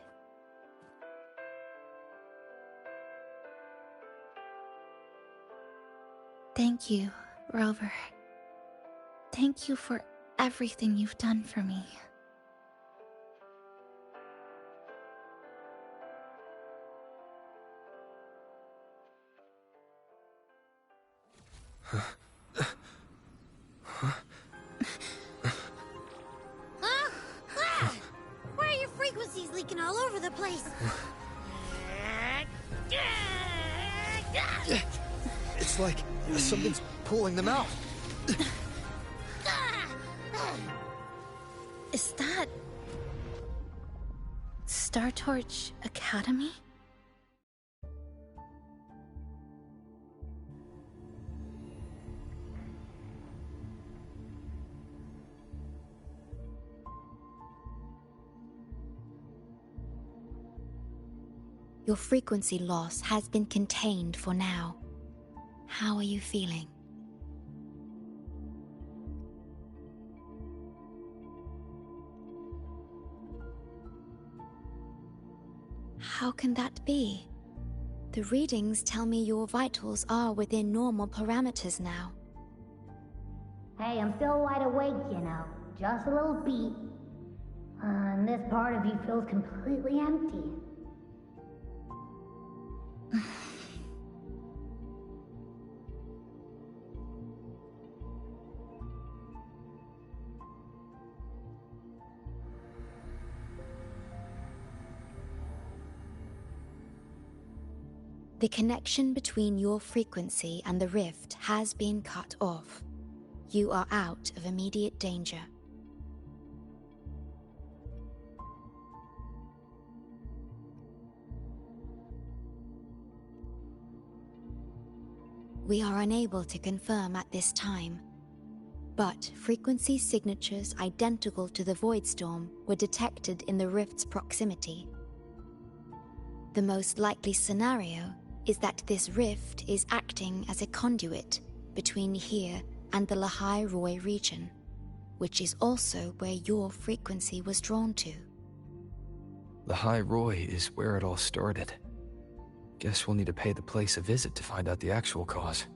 Thank you, Rover. Thank you for everything you've done for me. Why are your frequencies leaking all over the place? It's like something's pulling them out. Is that... Star Torch Academy? Your frequency loss has been contained for now. How are you feeling? How can that be? The readings tell me your vitals are within normal parameters now. Hey, I'm still wide awake, you know. Just a little beat. And this part of you feels completely empty. The connection between your frequency and the rift has been cut off. You are out of immediate danger. We are unable to confirm at this time, but frequency signatures identical to the Void Storm were detected in the rift's proximity. The most likely scenario is that this rift is acting as a conduit between here and the Lehigh Roy region, which is also where your frequency was drawn to. The High Roy is where it all started. Guess we'll need to pay the place a visit to find out the actual cause.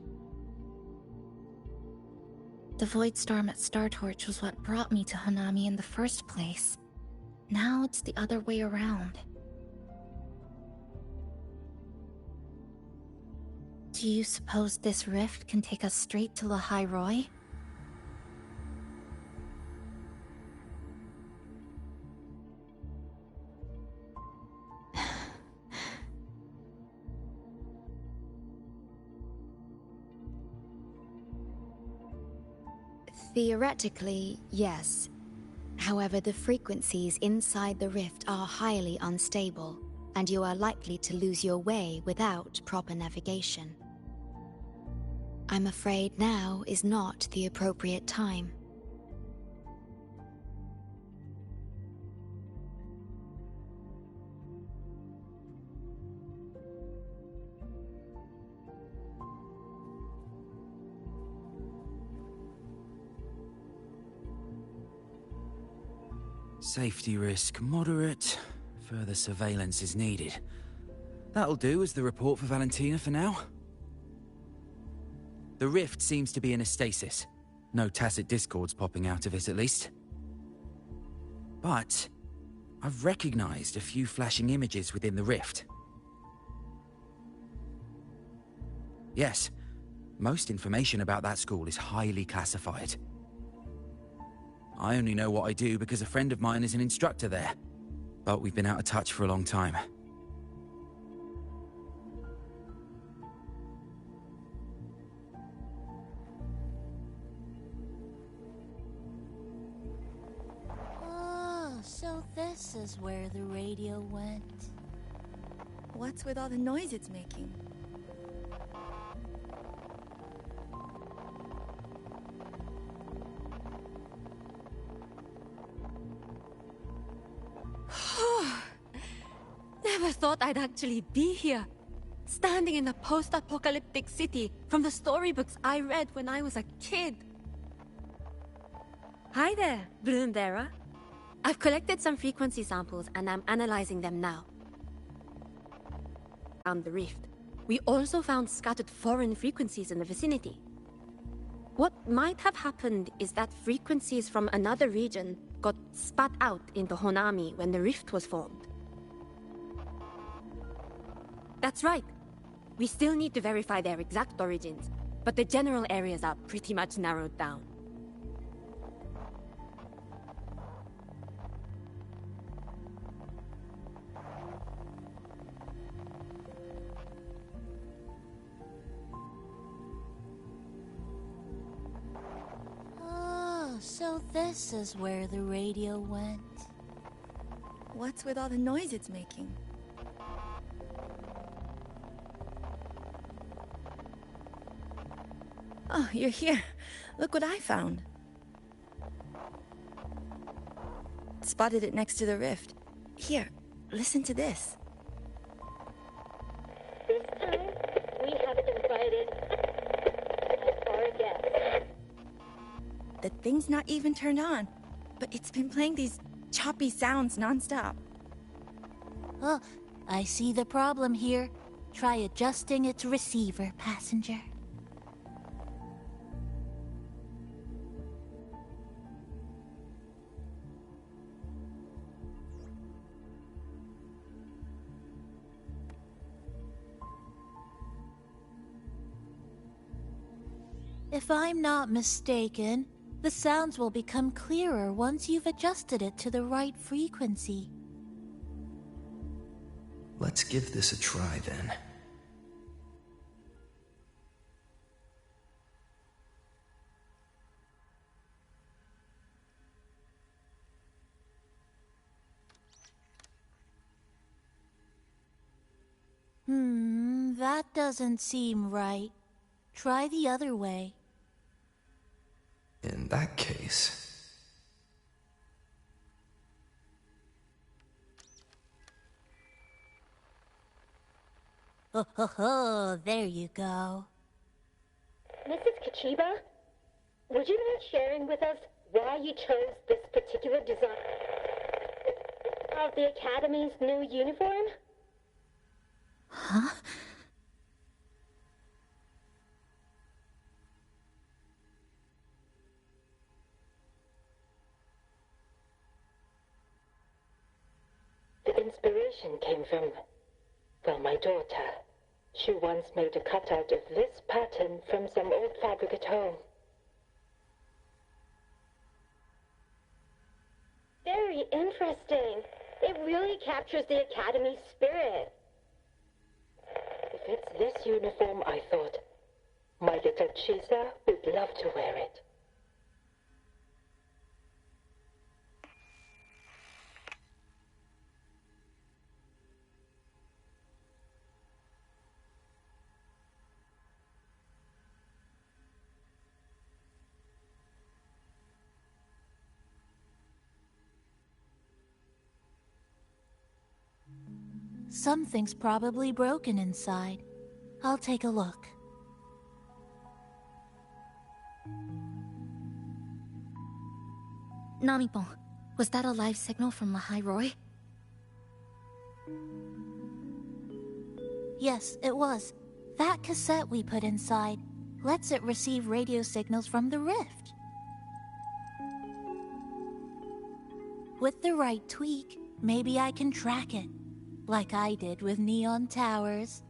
The void storm at Startorch was what brought me to Hanami in the first place. Now it's the other way around. Do you suppose this rift can take us straight to Lahairoi? Theoretically, yes. However, the frequencies inside the rift are highly unstable, and you are likely to lose your way without proper navigation. I'm afraid now is not the appropriate time. Safety risk moderate. Further surveillance is needed. That'll do as the report for Valentina for now. The rift seems to be in a stasis. No tacit discords popping out of it, at least. But I've recognized a few flashing images within the rift. Yes, most information about that school is highly classified. I only know what I do because a friend of mine is an instructor there. But we've been out of touch for a long time. Oh, so this is where the radio went. What's with all the noise it's making? Never thought I'd actually be here. Standing in a post-apocalyptic city from the storybooks I read when I was a kid. Hi there, Bloombearer. I've collected some frequency samples and I'm analyzing them now. Found the rift. We also found scattered foreign frequencies in the vicinity. What might have happened is that frequencies from another region got spat out into Honami when the rift was formed. That's right. We still need to verify their exact origins, but the general areas are pretty much narrowed down. Oh, so this is where the radio went. What's with all the noise it's making? Oh, you're here. Look what I found. Spotted it next to the rift. Here, listen to this. This time, we have invited our guest. The thing's not even turned on, but it's been playing these choppy sounds nonstop. Oh, I see the problem here. Try adjusting its receiver, passenger. If I'm not mistaken, the sounds will become clearer once you've adjusted it to the right frequency. Let's give this a try, then. That doesn't seem right. Try the other way. In that case... Oh, there you go. Mrs. Kachiba, would you mind sharing with us why you chose this particular design of the Academy's new uniform? Huh? The inspiration came from, well, my daughter. She once made a cutout of this pattern from some old fabric at home. Very interesting. It really captures the Academy's spirit. If it's this uniform, I thought, my little Chisa would love to wear it. Something's probably broken inside. I'll take a look. Namipon, was that a live signal from Lahai Roy? Yes, it was. That cassette we put inside lets it receive radio signals from the rift. With the right tweak, maybe I can track it, like I did with Neon Towers.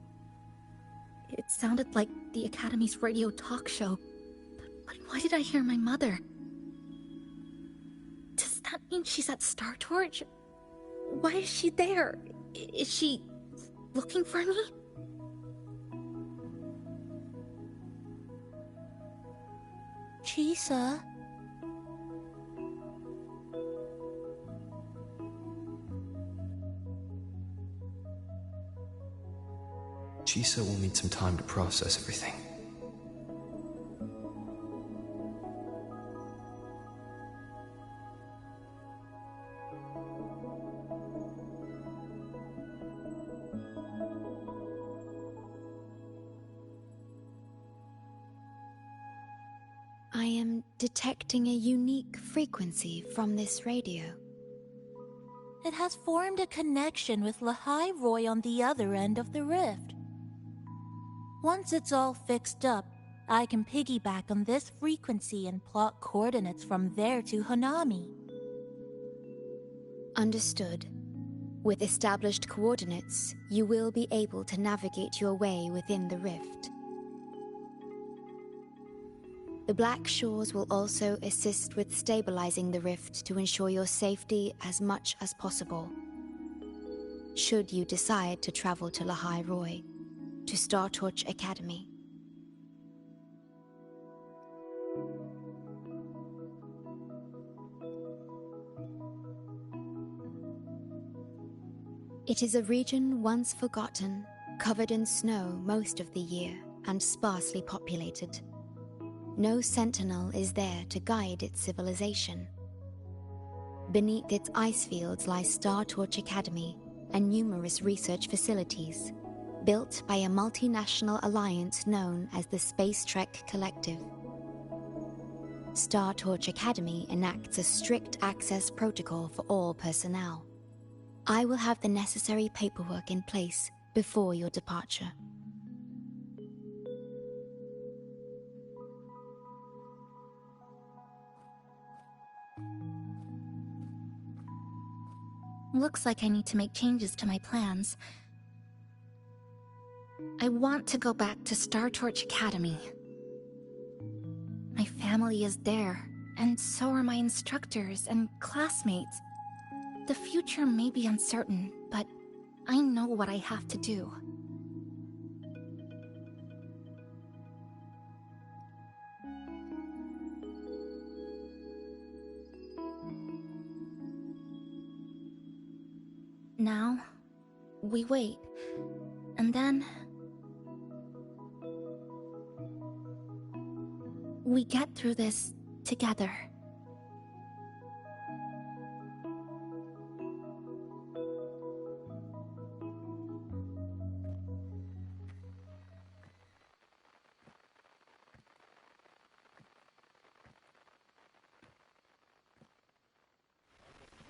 It sounded like the Academy's radio talk show. But why did I hear my mother? Does that mean she's at Star Torch? Why is she there? Is she looking for me? Chisa? Chisa will need some time to process everything. I am detecting a unique frequency from this radio. It has formed a connection with Lahai Roy on the other end of the rift. Once it's all fixed up, I can piggyback on this frequency and plot coordinates from there to Hanami. Understood. With established coordinates, you will be able to navigate your way within the rift. The Black Shores will also assist with stabilizing the rift to ensure your safety as much as possible. Should you decide to travel to Lahai Roy, to Star Torch Academy. It is a region once forgotten, covered in snow most of the year, and sparsely populated. No sentinel is there to guide its civilization. Beneath its ice fields lies Star Torch Academy and numerous research facilities, built by a multinational alliance known as the Space Trek Collective. Star Torch Academy enacts a strict access protocol for all personnel. I will have the necessary paperwork in place before your departure. Looks like I need to make changes to my plans. I want to go back to Star Torch Academy. My family is there, and so are my instructors and classmates. The future may be uncertain, but I know what I have to do. Now, we wait, and then we get through this together.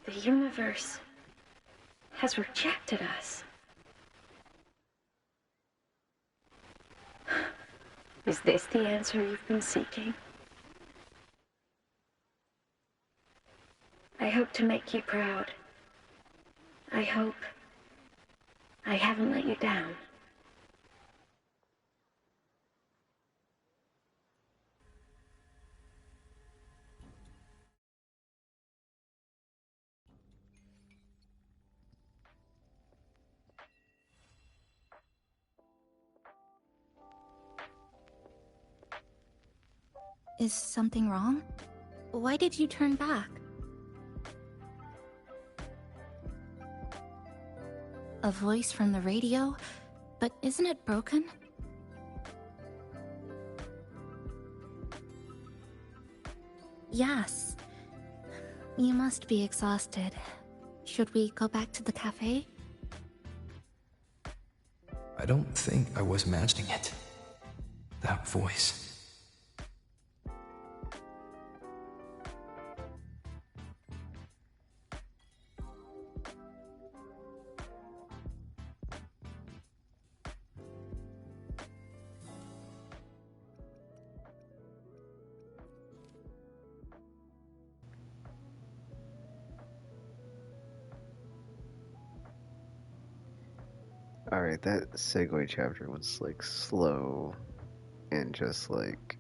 The universe has rejected us. Is this the answer you've been seeking? I hope to make you proud. I hope I haven't let you down. Is something wrong? Why did you turn back? A voice from the radio? But isn't it broken? Yes. You must be exhausted. Should we go back to the cafe? I don't think I was imagining it. That voice. Alright, that segue chapter was like slow and just like,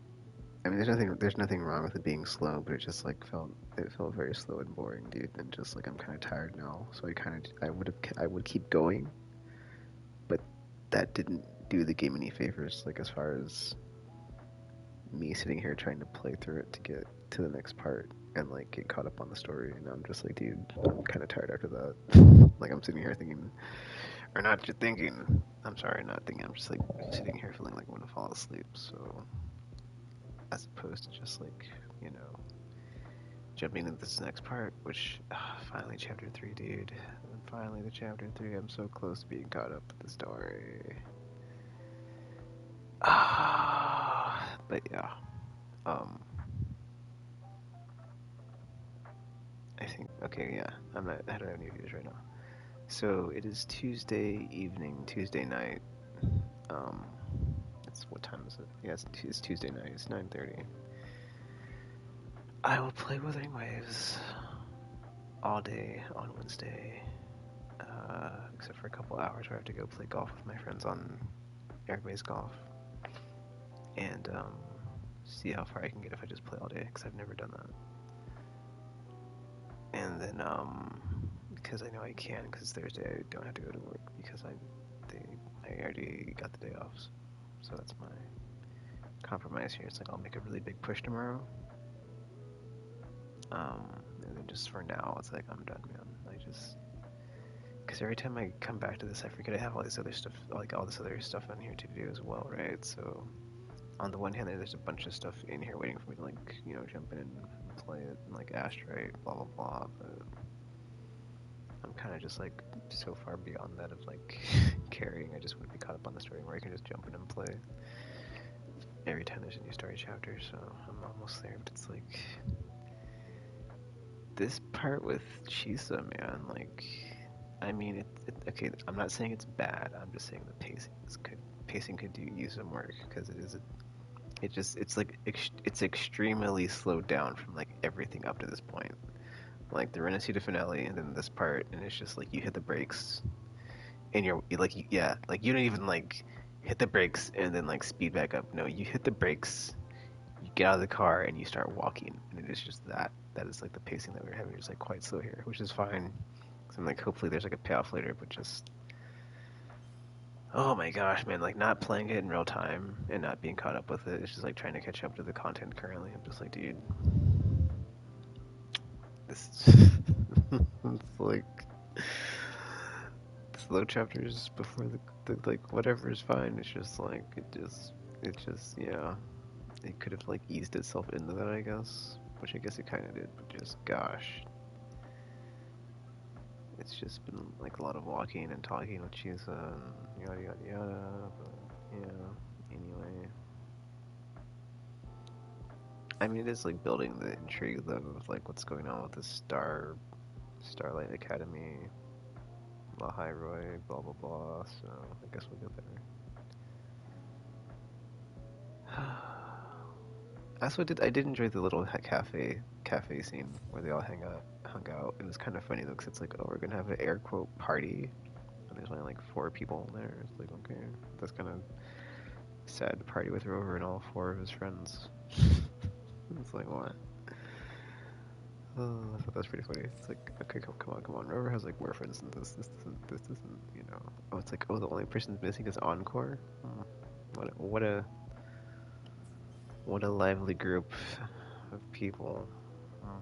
I mean there's nothing wrong with it being slow, but it just like felt very slow and boring, dude, and just like I'm kind of tired now, so I would keep going, but that didn't do the game any favors, like as far as me sitting here trying to play through it to get to the next part and like get caught up on the story, and I'm just like, dude, I'm kind of tired after that. Like I'm sitting here thinking, or not just thinking, I'm sorry, not thinking, I'm just like sitting here feeling like I'm gonna fall asleep, so as opposed to just like, you know, jumping into this next part, which, finally chapter 3, dude, finally the chapter 3, I'm so close to being caught up with the story. But yeah, I think, okay, yeah, I don't have any views right now. So it is Tuesday evening, Tuesday night. What time is it? Yeah, it's Tuesday night. It's 9:30. I will play Wuthering Waves all day on Wednesday, except for a couple hours where I have to go play golf with my friends on Airbase Golf, and see how far I can get if I just play all day, because I've never done that. And then because I know I can, because Thursday I don't have to go to work because I already got the day off. So that's my compromise here. It's like I'll make a really big push tomorrow. And then just for now, it's like I'm done, man. Because every time I come back to this, I forget I have all this other stuff, like all this other stuff on here to do as well, right? So on the one hand, there's a bunch of stuff in here waiting for me to like, you know, jump in and play it, and like Astrite, blah blah blah. But I'm kind of just like so far beyond that of like carrying. I just want to be caught up on the story where I can just jump in and play every time there's a new story chapter. So I'm almost there, but it's like this part with Chisa, man. Like, I mean, okay. I'm not saying it's bad. I'm just saying the pacing could use some work, because it's extremely slowed down from like everything up to this point. Like the Renaissance finale and then this part, and it's just like you hit the brakes and you don't even like hit the brakes and then like speed back up. No, you hit the brakes, you get out of the car, and you start walking, and it is just that is like the pacing that we're having, just like quite slow here, which is fine. So I'm like, hopefully there's like a payoff later, but just, oh my gosh, man, like not playing it in real time and not being caught up with it, it's just like trying to catch up to the content currently. I'm just like, dude, this it's like slow chapters before the like whatever is fine. It's just like yeah, it could have like eased itself into that, I guess, which I guess it kind of did, but just gosh, it's just been like a lot of walking and talking with Chisa and yada yada yada. But yeah, anyway, I mean, it is like building the intrigue though of like what's going on with the Starlight Academy, La Roy, blah blah blah. So I guess we'll get there. I did enjoy the little cafe scene where they all hung out. It was kind of funny though, because it's like, oh, we're gonna have an air quote party, and there's only like 4 people there. It's like, okay, that's kind of sad to party with Rover and all 4 of his friends. It's like, what? Oh, I thought that was pretty funny. It's like, okay, come on. Rover has like more friends than this. This isn't, you know. Oh, it's like, oh, the only person missing is Encore. Hmm. What a lively group of people. Hmm.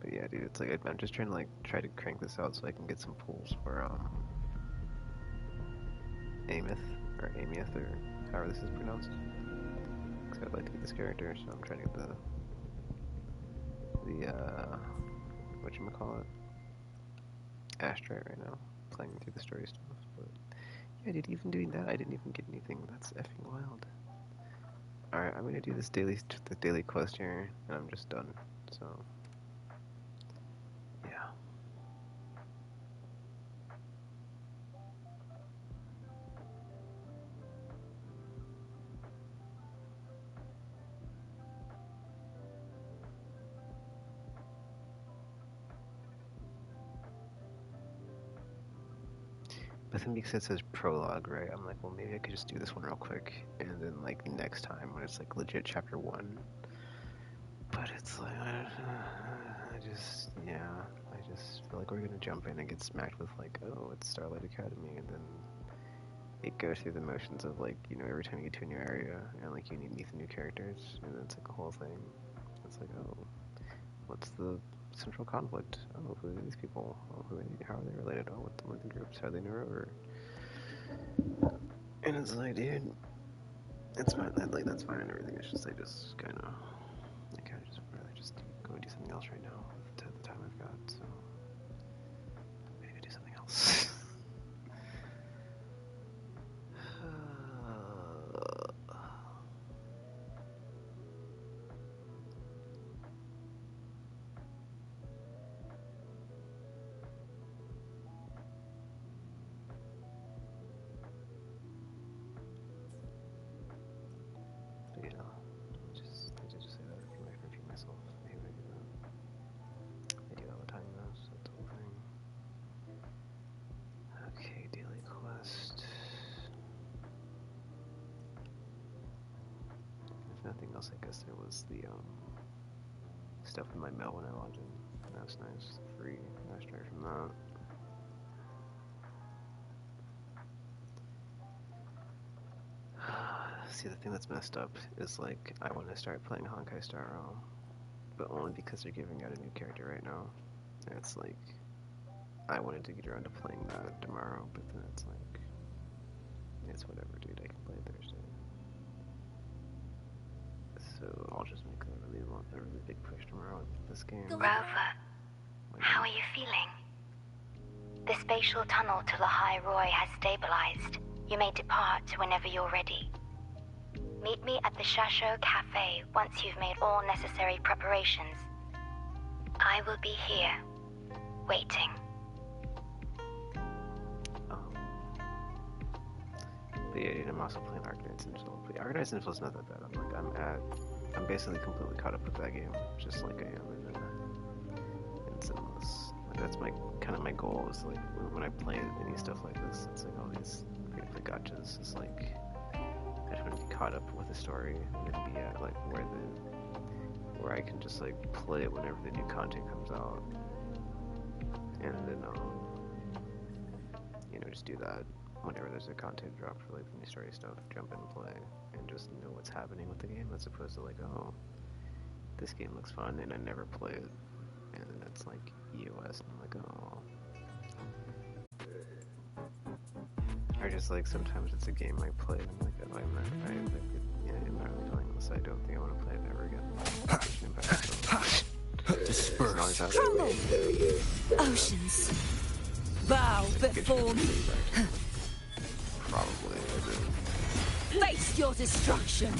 But yeah, dude, it's like I'm just trying to like try to crank this out so I can get some pulls for Amith or however this is pronounced. Because I'd like to get this character, so I'm trying to get the whatchamacallit, Astrite right now, playing through the story stuff. But yeah, dude, even doing that, I didn't even get anything. That's effing wild. All right, I'm gonna do this daily quest here, and I'm just done. So yeah. But then because it says prologue, right? I'm like, well, maybe I could just do this one real quick, and then like next time when it's like legit chapter 1. But it's like, I just feel like we're gonna jump in and get smacked with like, oh, it's Starlight Academy, and then it goes through the motions of like, you know, every time you get to a new area and like you meet the new characters, and then it's like a whole thing. It's like, oh, what's the central conflict? Oh, who are these people? Oh, how are they related? Oh, what are the groups? How are they know over? And it's like, dude, it's fine. Like that's fine and everything. It's just I just kind of just rather just go and do something else right now with the time I've got. So maybe do something else. But yeah, I did just say that. I can repeat myself. Maybe I do that. I do all the time though, so that's the whole thing. Okay, daily quest. If nothing else, I guess there was the stuff in my mail when I logged in. That's nice. Free mastery from that. See, the thing that's messed up is like I want to start playing Honkai Star Rail, but only because they're giving out a new character right now. And it's like I wanted to get around to playing that tomorrow, but then it's like it's whatever, dude. I can play it Thursday. So I'll just make a really big push tomorrow with this game. Rover, how are you feeling? The spatial tunnel to Lahai Roy has stabilized. You may depart whenever you're ready. Meet me at the Shasho Cafe once you've made all necessary preparations. I will be here, waiting. But yeah, dude, I'm also playing Arcanine Sinful. But Arcanine Sinful's not that bad. I'm basically completely caught up with that game, just like I am in Sinless. Like, that's my goal is like when I play any stuff like this, it's like all these gameplay gotchas. It's like I just want to be caught up with the story and be at like where I can just like play it whenever the new content comes out, and then you know, just do that whenever there's a content drop for like the new story stuff. Jump in and play, and just know what's happening with the game, as opposed to like, oh, this game looks fun, and I never play it, and then it's like EOS, and I'm like, oh. Or just like sometimes it's a game I play and I'm like, oh, I'm not really playing this. I don't think I want to play it ever again. Disperse. Oceans, bow before me. Probably. Face your destruction.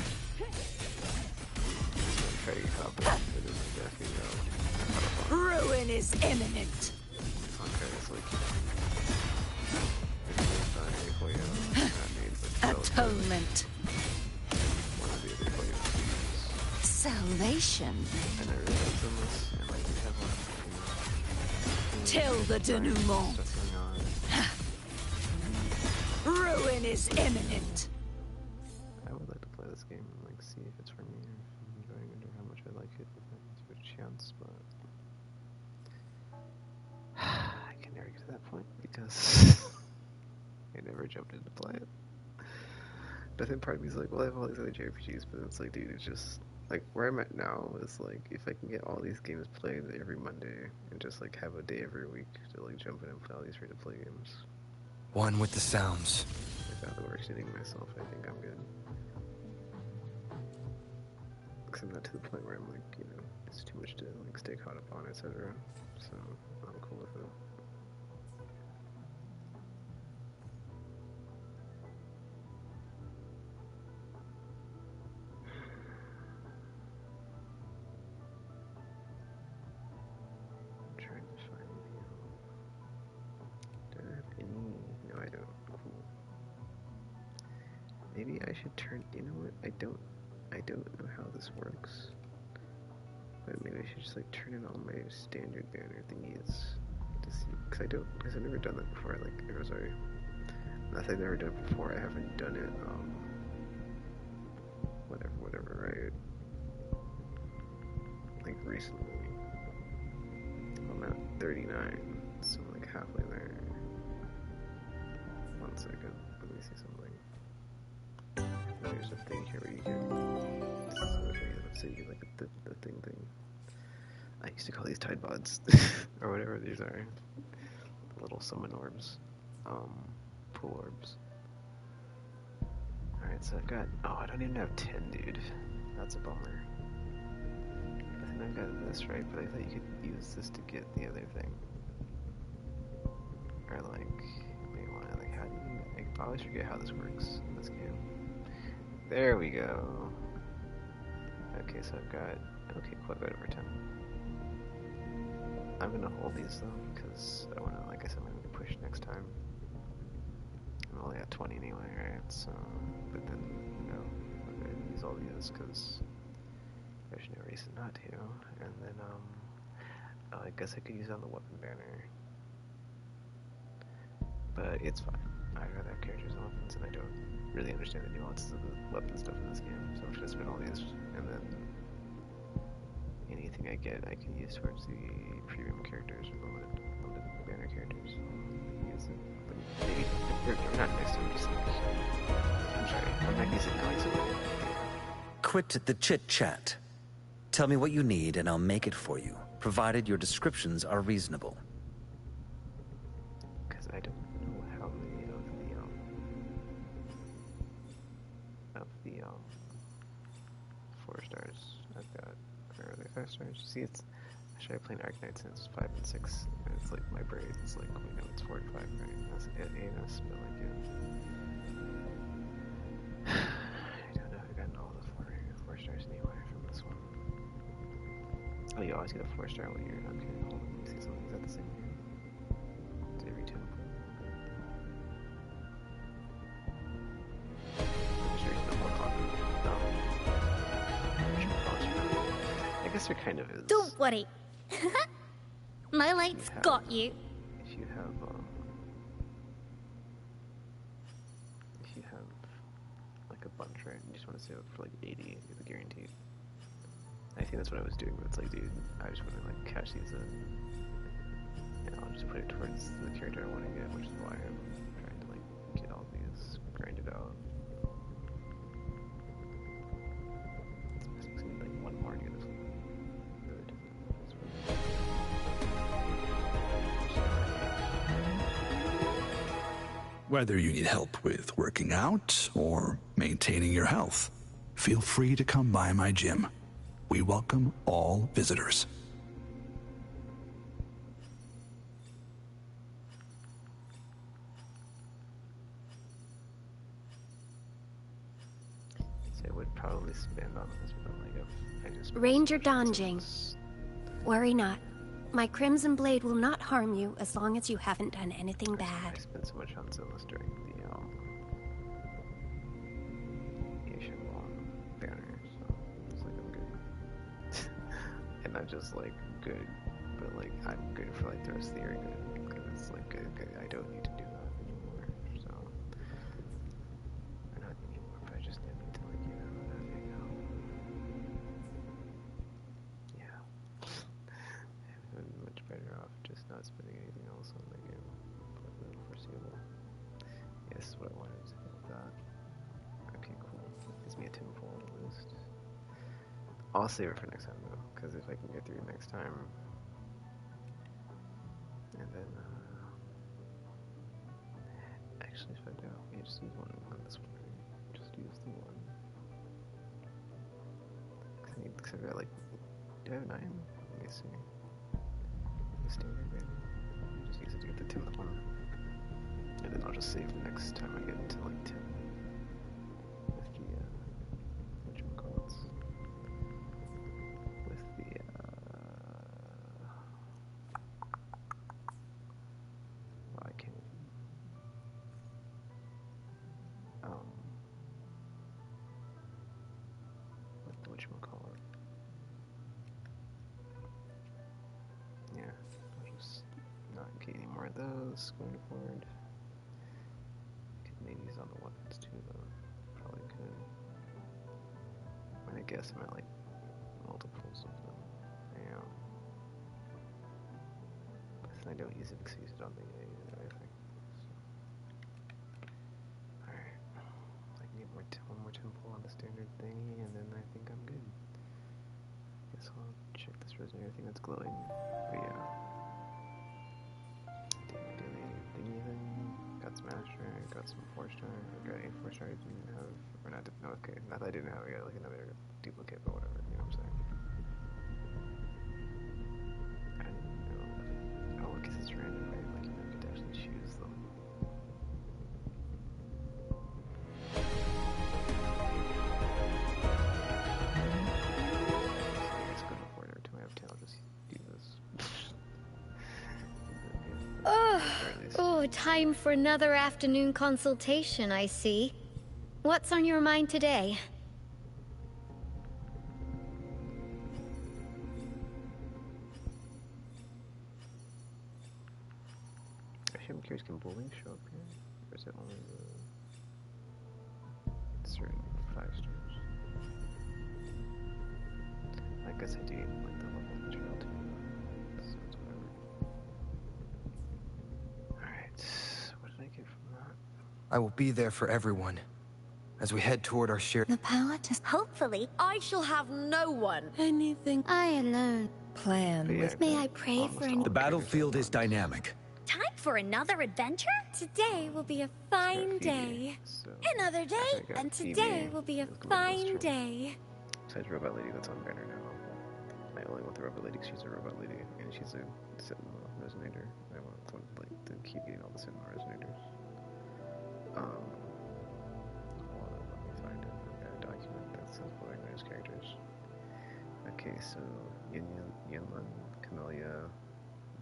Ruin is imminent. Okay, it's like Atonement. one of the other players. Salvation. And I really like them this, and like we have Till the denouement. stuff going on. Ruin is imminent. I would like to play this game and like see if it's for me or if I'm enjoying it or how much I like it if I give it a chance, but I can never get to that point because I never jumped in to play it. But then part of me is like, well, I have all these other JRPGs, but it's like, dude, it's just like where I'm at now is like if I can get all these games played every Monday and just like have a day every week to like jump in and play all these free to play games. One with the sounds. Without overextending myself, I think I'm good. Because I'm not to the point where I'm like, you know, it's too much to like stay caught up on, etc. So I'm cool with it. I'm trying to find the. Do I have any? No, I don't. Cool. Maybe I should turn. You know what? I don't know how this works. But maybe I should just like turn in all my standard banner thingies to see, because I've never done that before. Like, or sorry, not that I've never done it before. I haven't done it. Whatever, right? Like recently. I'm at 39, so I'm like halfway there. 1 second, let me see something. There's a thing here where you get. Let's say you get like the thing. I used to call these Tide Pods, or whatever these are. The little summon orbs. Pool orbs. Alright, so I've got. Oh, I don't even have 10, dude. That's a bummer. I think I've got this, right? But I thought you could use this to get the other thing. Or like. Wait, what? Like, how do you. I always forget how this works in this game. There we go. Okay, so I've got. Okay, cool, I've got over 10. I'm gonna hold these though, because I wanna, like I said, I'm gonna push next time. I'm only at 20 anyway, right? So, but then, you know, I'm gonna use all these because there's no reason not to. And then, oh, I guess I could use it on the weapon banner. But it's fine. I'd rather have characters and weapons, and I don't really understand the nuances of the weapon stuff in this game. So I'm just gonna spend all these, and then anything I get, I can use towards the premium characters or on the banner characters. Use it. But maybe they're not next to me, just like. I'm sorry, I'm not using noise over it. Quit the chit-chat. Tell me what you need and I'll make it for you, provided your descriptions are reasonable. Because I don't know how many of the 4 stars I've got. Or are they 5 stars? See, it's actually I played Arcanite since 5 and 6, and it's like my brain is like, we know it's 4 and 5, right? That's ANS, but like, yeah. I don't know if I've gotten all the 4 stars anyway from this one. Oh, you always get a 4 star when you're. Okay, hold on, let me see something. Is that the same here? It's every 2. I guess there kind of is. Don't worry. My light's got you. If you have like a bunch, right? You just want to save it for like 80, it's guaranteed. I think that's what I was doing, but it's like, dude, I just want to like cash these in, and I'll just put it towards the character I want to get, which is why I'm trying to like get all these grinded out. It's like one more to get this good. Whether you need help with working out or maintaining your health, feel free to come by my gym. We welcome all visitors. So I would probably spend on this, but like if I just Ranger Donjing. Worry not. My Crimson Blade will not harm you as long as you haven't done anything bad. I spent so much on Zillis during and not just like good, but like I'm good for like the rest of the year. Because it's like I don't need to do that anymore. So or not anymore, but I just need to like hang out. Yeah. I'm much better off just not spending anything else on the game for the foreseeable. Yes, this is what I wanted to do with that. Okay, cool. Gives me a temple at least. I'll save it for next time though, because if I can get through it next time, and then actually if I do, yeah, just use one on this one. Just use the one. Because I've got like, do I have 9? Let me see. The standard maybe. Just use it to get the 10th one, and then I'll just save the next time I get into like 10. With the whatchamacallits. With the well, I can't even with the whatchamacallit. Yeah, I'll just not get any more of those going forward. Could maybe use on the weapons too though. Probably could. I mean, I guess I'm at like multiples of them. Yeah. But then I don't use it because I use it on the A and everything. So. Alright. I need one more temple on the standard thingy, and then I think I'm good. Guess I'll check this resume, everything that's glowing. But yeah. Didn't do anything even. Got some master, got some 4-star, got a 4-star I didn't have, or not, no, okay, not that I didn't have, I got like another duplicate, but whatever, you know what I'm saying? I didn't know. Oh, because it's random, right? Like, you don't get to actually choose them. Let's go for it. Every time I have 10, I'll just do this. Oh, time for another afternoon consultation, I see. What's on your mind today? Actually, I'm curious, can bullying show up here? Or is it only the certain 5 stars? I guess I do need like the level material too. So it's whatever. Alright, what did I get from that? I will be there for everyone as we head toward our shared... The power to... Hopefully, I shall have no one. Anything... I alone. Plan Yeah, with... May I pray for any... The battlefield is dynamic. Time for another adventure? Today will be a fine day. So Another day, and today will be a fine day. Besides Robot Lady, that's on banner now. I only want the Robot Lady because she's a Robot Lady, and she's a Sentinel Resonator. I want like to keep getting all the Sentinel Resonators. Hold on, let me find it. I've got a document that says Wuthering Waves characters. Okay, so Yinlin, Camellia,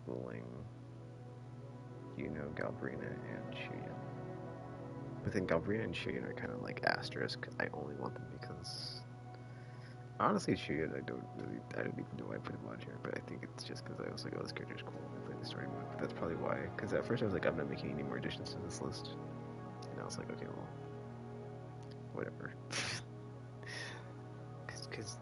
Bulling, Galbrina, and Shuyan. But then Galbrina and Shuyan are kind of like asterisk. I only want them because honestly, Shuyan, I don't even know why I put him on here, but I think it's just because I was like, oh, this character's cool. I play the story mode, but that's probably why. Because at first I was like, I'm not making any more additions to this list, and I was like, okay, well, whatever. Because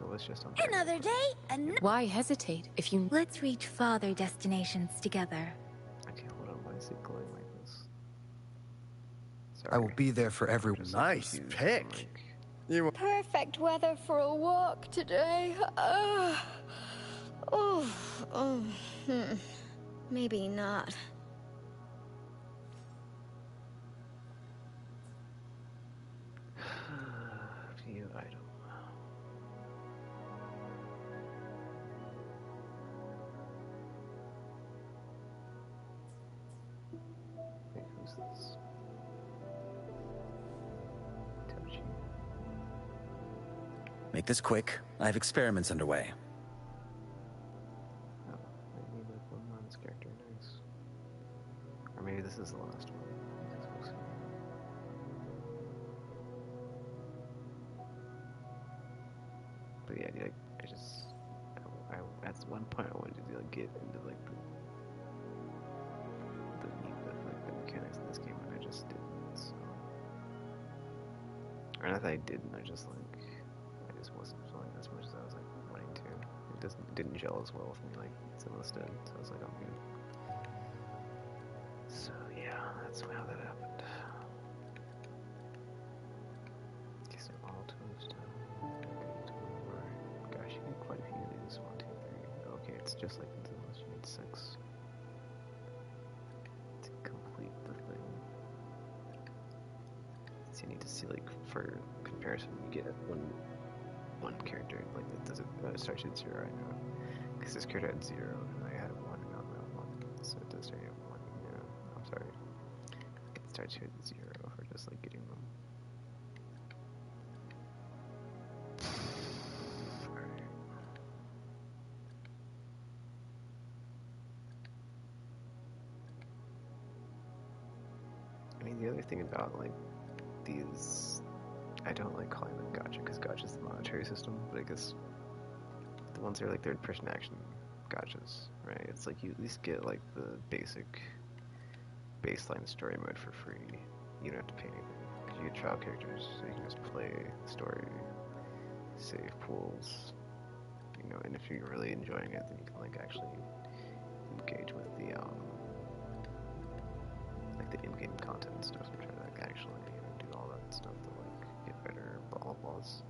what's just on there. Another day, Why hesitate if you... Let's reach farther destinations together. Okay, hold on. Why is it glowing like this? Sorry. I will be there for everyone. Nice pick. perfect weather for a walk today. Maybe not. View item. Wait, who's this? Tochi. Make this quick. I have experiments underway. Oh, I need like one more on this character. Nice. Or maybe this is the last one. But yeah, I At one point I wanted to like get into like the meat of like the mechanics of this game, and I just didn't. So, or not that I didn't, I just wasn't feeling it as much as I was like wanting to. It didn't gel as well with me like some of the did. So I was like, I'm good. So yeah, that's how that happened. Okay, so all toast. Gosh, you need quite a few of these. 1, 2, 3. Okay, it's just like unless you need 6 to complete the thing. So you need to see like for comparison, you get one character like it does it starts at 0 right now because this character had 0 and I had 1 and now I'm at 1, so it does start at 1. Yeah, I'm sorry. It starts here at 0 for just like getting them. I mean, the other thing about like these, I don't like calling them gacha because gacha is the monetary system, but I guess the ones that are like third-person action gachas, right? It's like you at least get like the basic baseline story mode for free. You don't have to pay anything because you get trial characters, so you can just play the story, save pools, you know. And if you're really enjoying it, then you can like actually engage with the like the in-game content and stuff, and try to like actually do all that stuff to like get better blah blahs.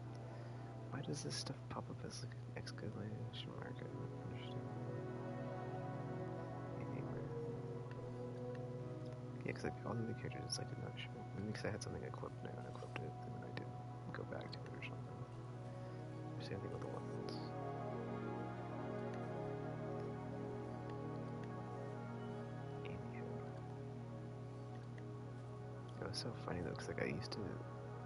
Why does this stuff pop up as like an exclamation mark? I don't understand. Anyway. Yeah, because like all the other characters, it's like did not show. Maybe because I had something equipped and I unequipped it, and then I didn't go back to it or something. Or same thing with the weapons. It was so funny though, because like I used to,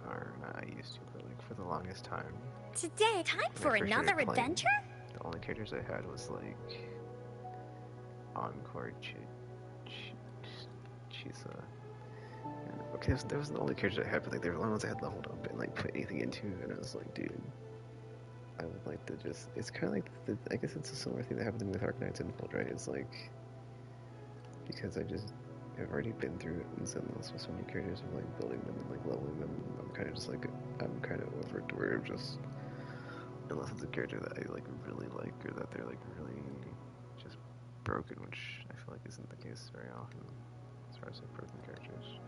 or not I used to, but like for the longest time. Today, time for another adventure? The only characters I had was like Encore Chisa. Okay, that was the only character I had, but like they were the only ones I had leveled up and like put anything into, and I was like, dude, I would like to just. It's kind of like I guess it's a similar thing that happened to me with Arknights Infold, right? It's like because I've already been through it in Zenless with so many characters of like building them and like leveling them. I'm kind of just like I'm kind of over it to where I'm just unless it's a character that I like really like or that they're like really just broken, which I feel like isn't the case very often as far as like broken characters.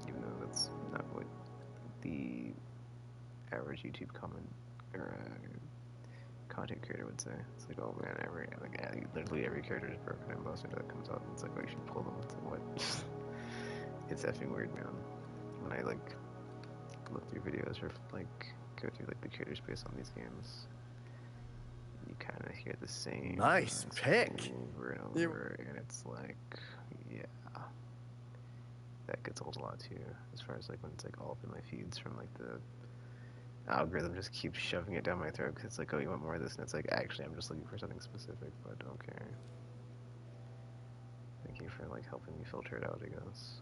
Even though that's not what the average YouTube comment or content creator would say. It's like, oh man, literally every character is broken and busted that comes out. And it's like, oh, you should pull them. It's like, what? It's effing weird, man. When I like look through videos or like go through like the creator space on these games, you kind of hear the same. Nice pick. Over and over, and it's like, yeah. That gets old a lot too, as far as like when it's like all up in my feeds from like the algorithm just keeps shoving it down my throat because it's like, oh, you want more of this, and it's like, actually, I'm just looking for something specific, but okay. Thank you for like helping me filter it out, I guess.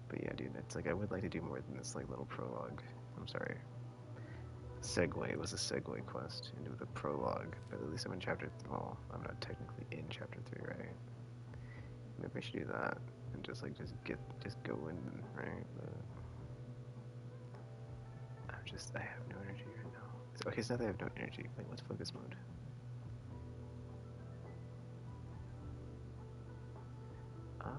But yeah, dude, it's like I would like to do more than this like little prologue. I'm sorry. Segue, it was a segue quest into the prologue, but at least I'm in chapter. Well, I'm not technically in chapter 3, right? Maybe I should do that and just go in, right? But I have no energy right now. Okay, it's not that I have no energy. Like, what's focus mode? Oh,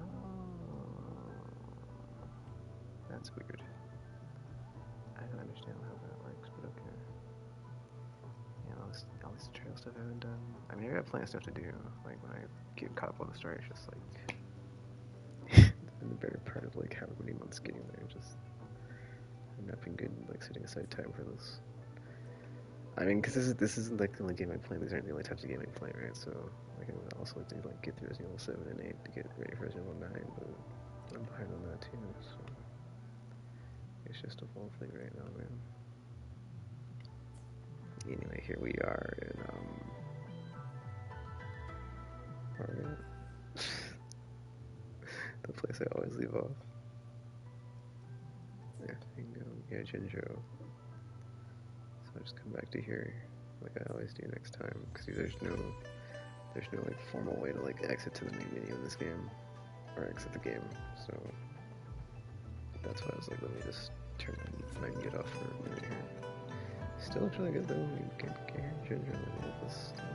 that's weird. I don't understand how that works, but okay. Yeah, all this trail stuff I haven't done. I mean, I got plenty of stuff to do. Like, when I get caught up on the story, it's just like in the better part of like however many months getting there. Just I've not been good like setting aside time for this. I mean, because this isn't like the only game I play. These aren't the only types of game I play, right? So like I would also like to like get through Resident Evil 7 and 8 to get ready for Resident Evil 9, but I'm behind on that too. So it's just a whole thing right now, man. Anyway, here we are in where are we at? The place I always leave off. Yeah, bingo. Yeah, Jinjo. So I just come back to here. like I always do next time, because there's no like formal way to like exit to the main menu in this game, or exit the game. So that's why I was like, let me just turn my mute off for a minute here. Still looks really good though. You can hear gingerly all this stuff.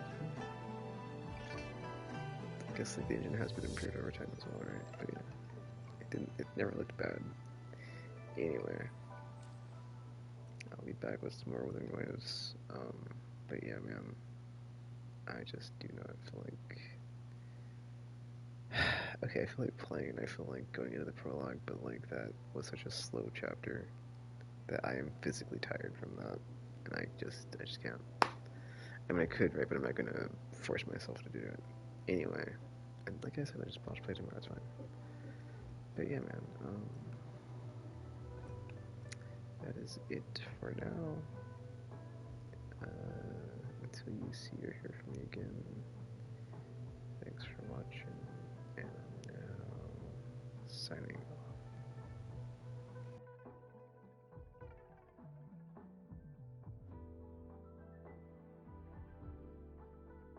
I guess like the engine has been improved over time as well, right? But yeah, it never looked bad. Anyway, I'll be back with some more Wuthering Waves. But yeah, man, I just do not feel like. Okay, I feel like playing, and I feel like going into the prologue, but like that was such a slow chapter that I am physically tired from that, and I just can't. I mean, I could, right, but I'm not gonna force myself to do it. Anyway, and like I said, I just play tomorrow, it's fine. But yeah, man, that is it for now. Until you see your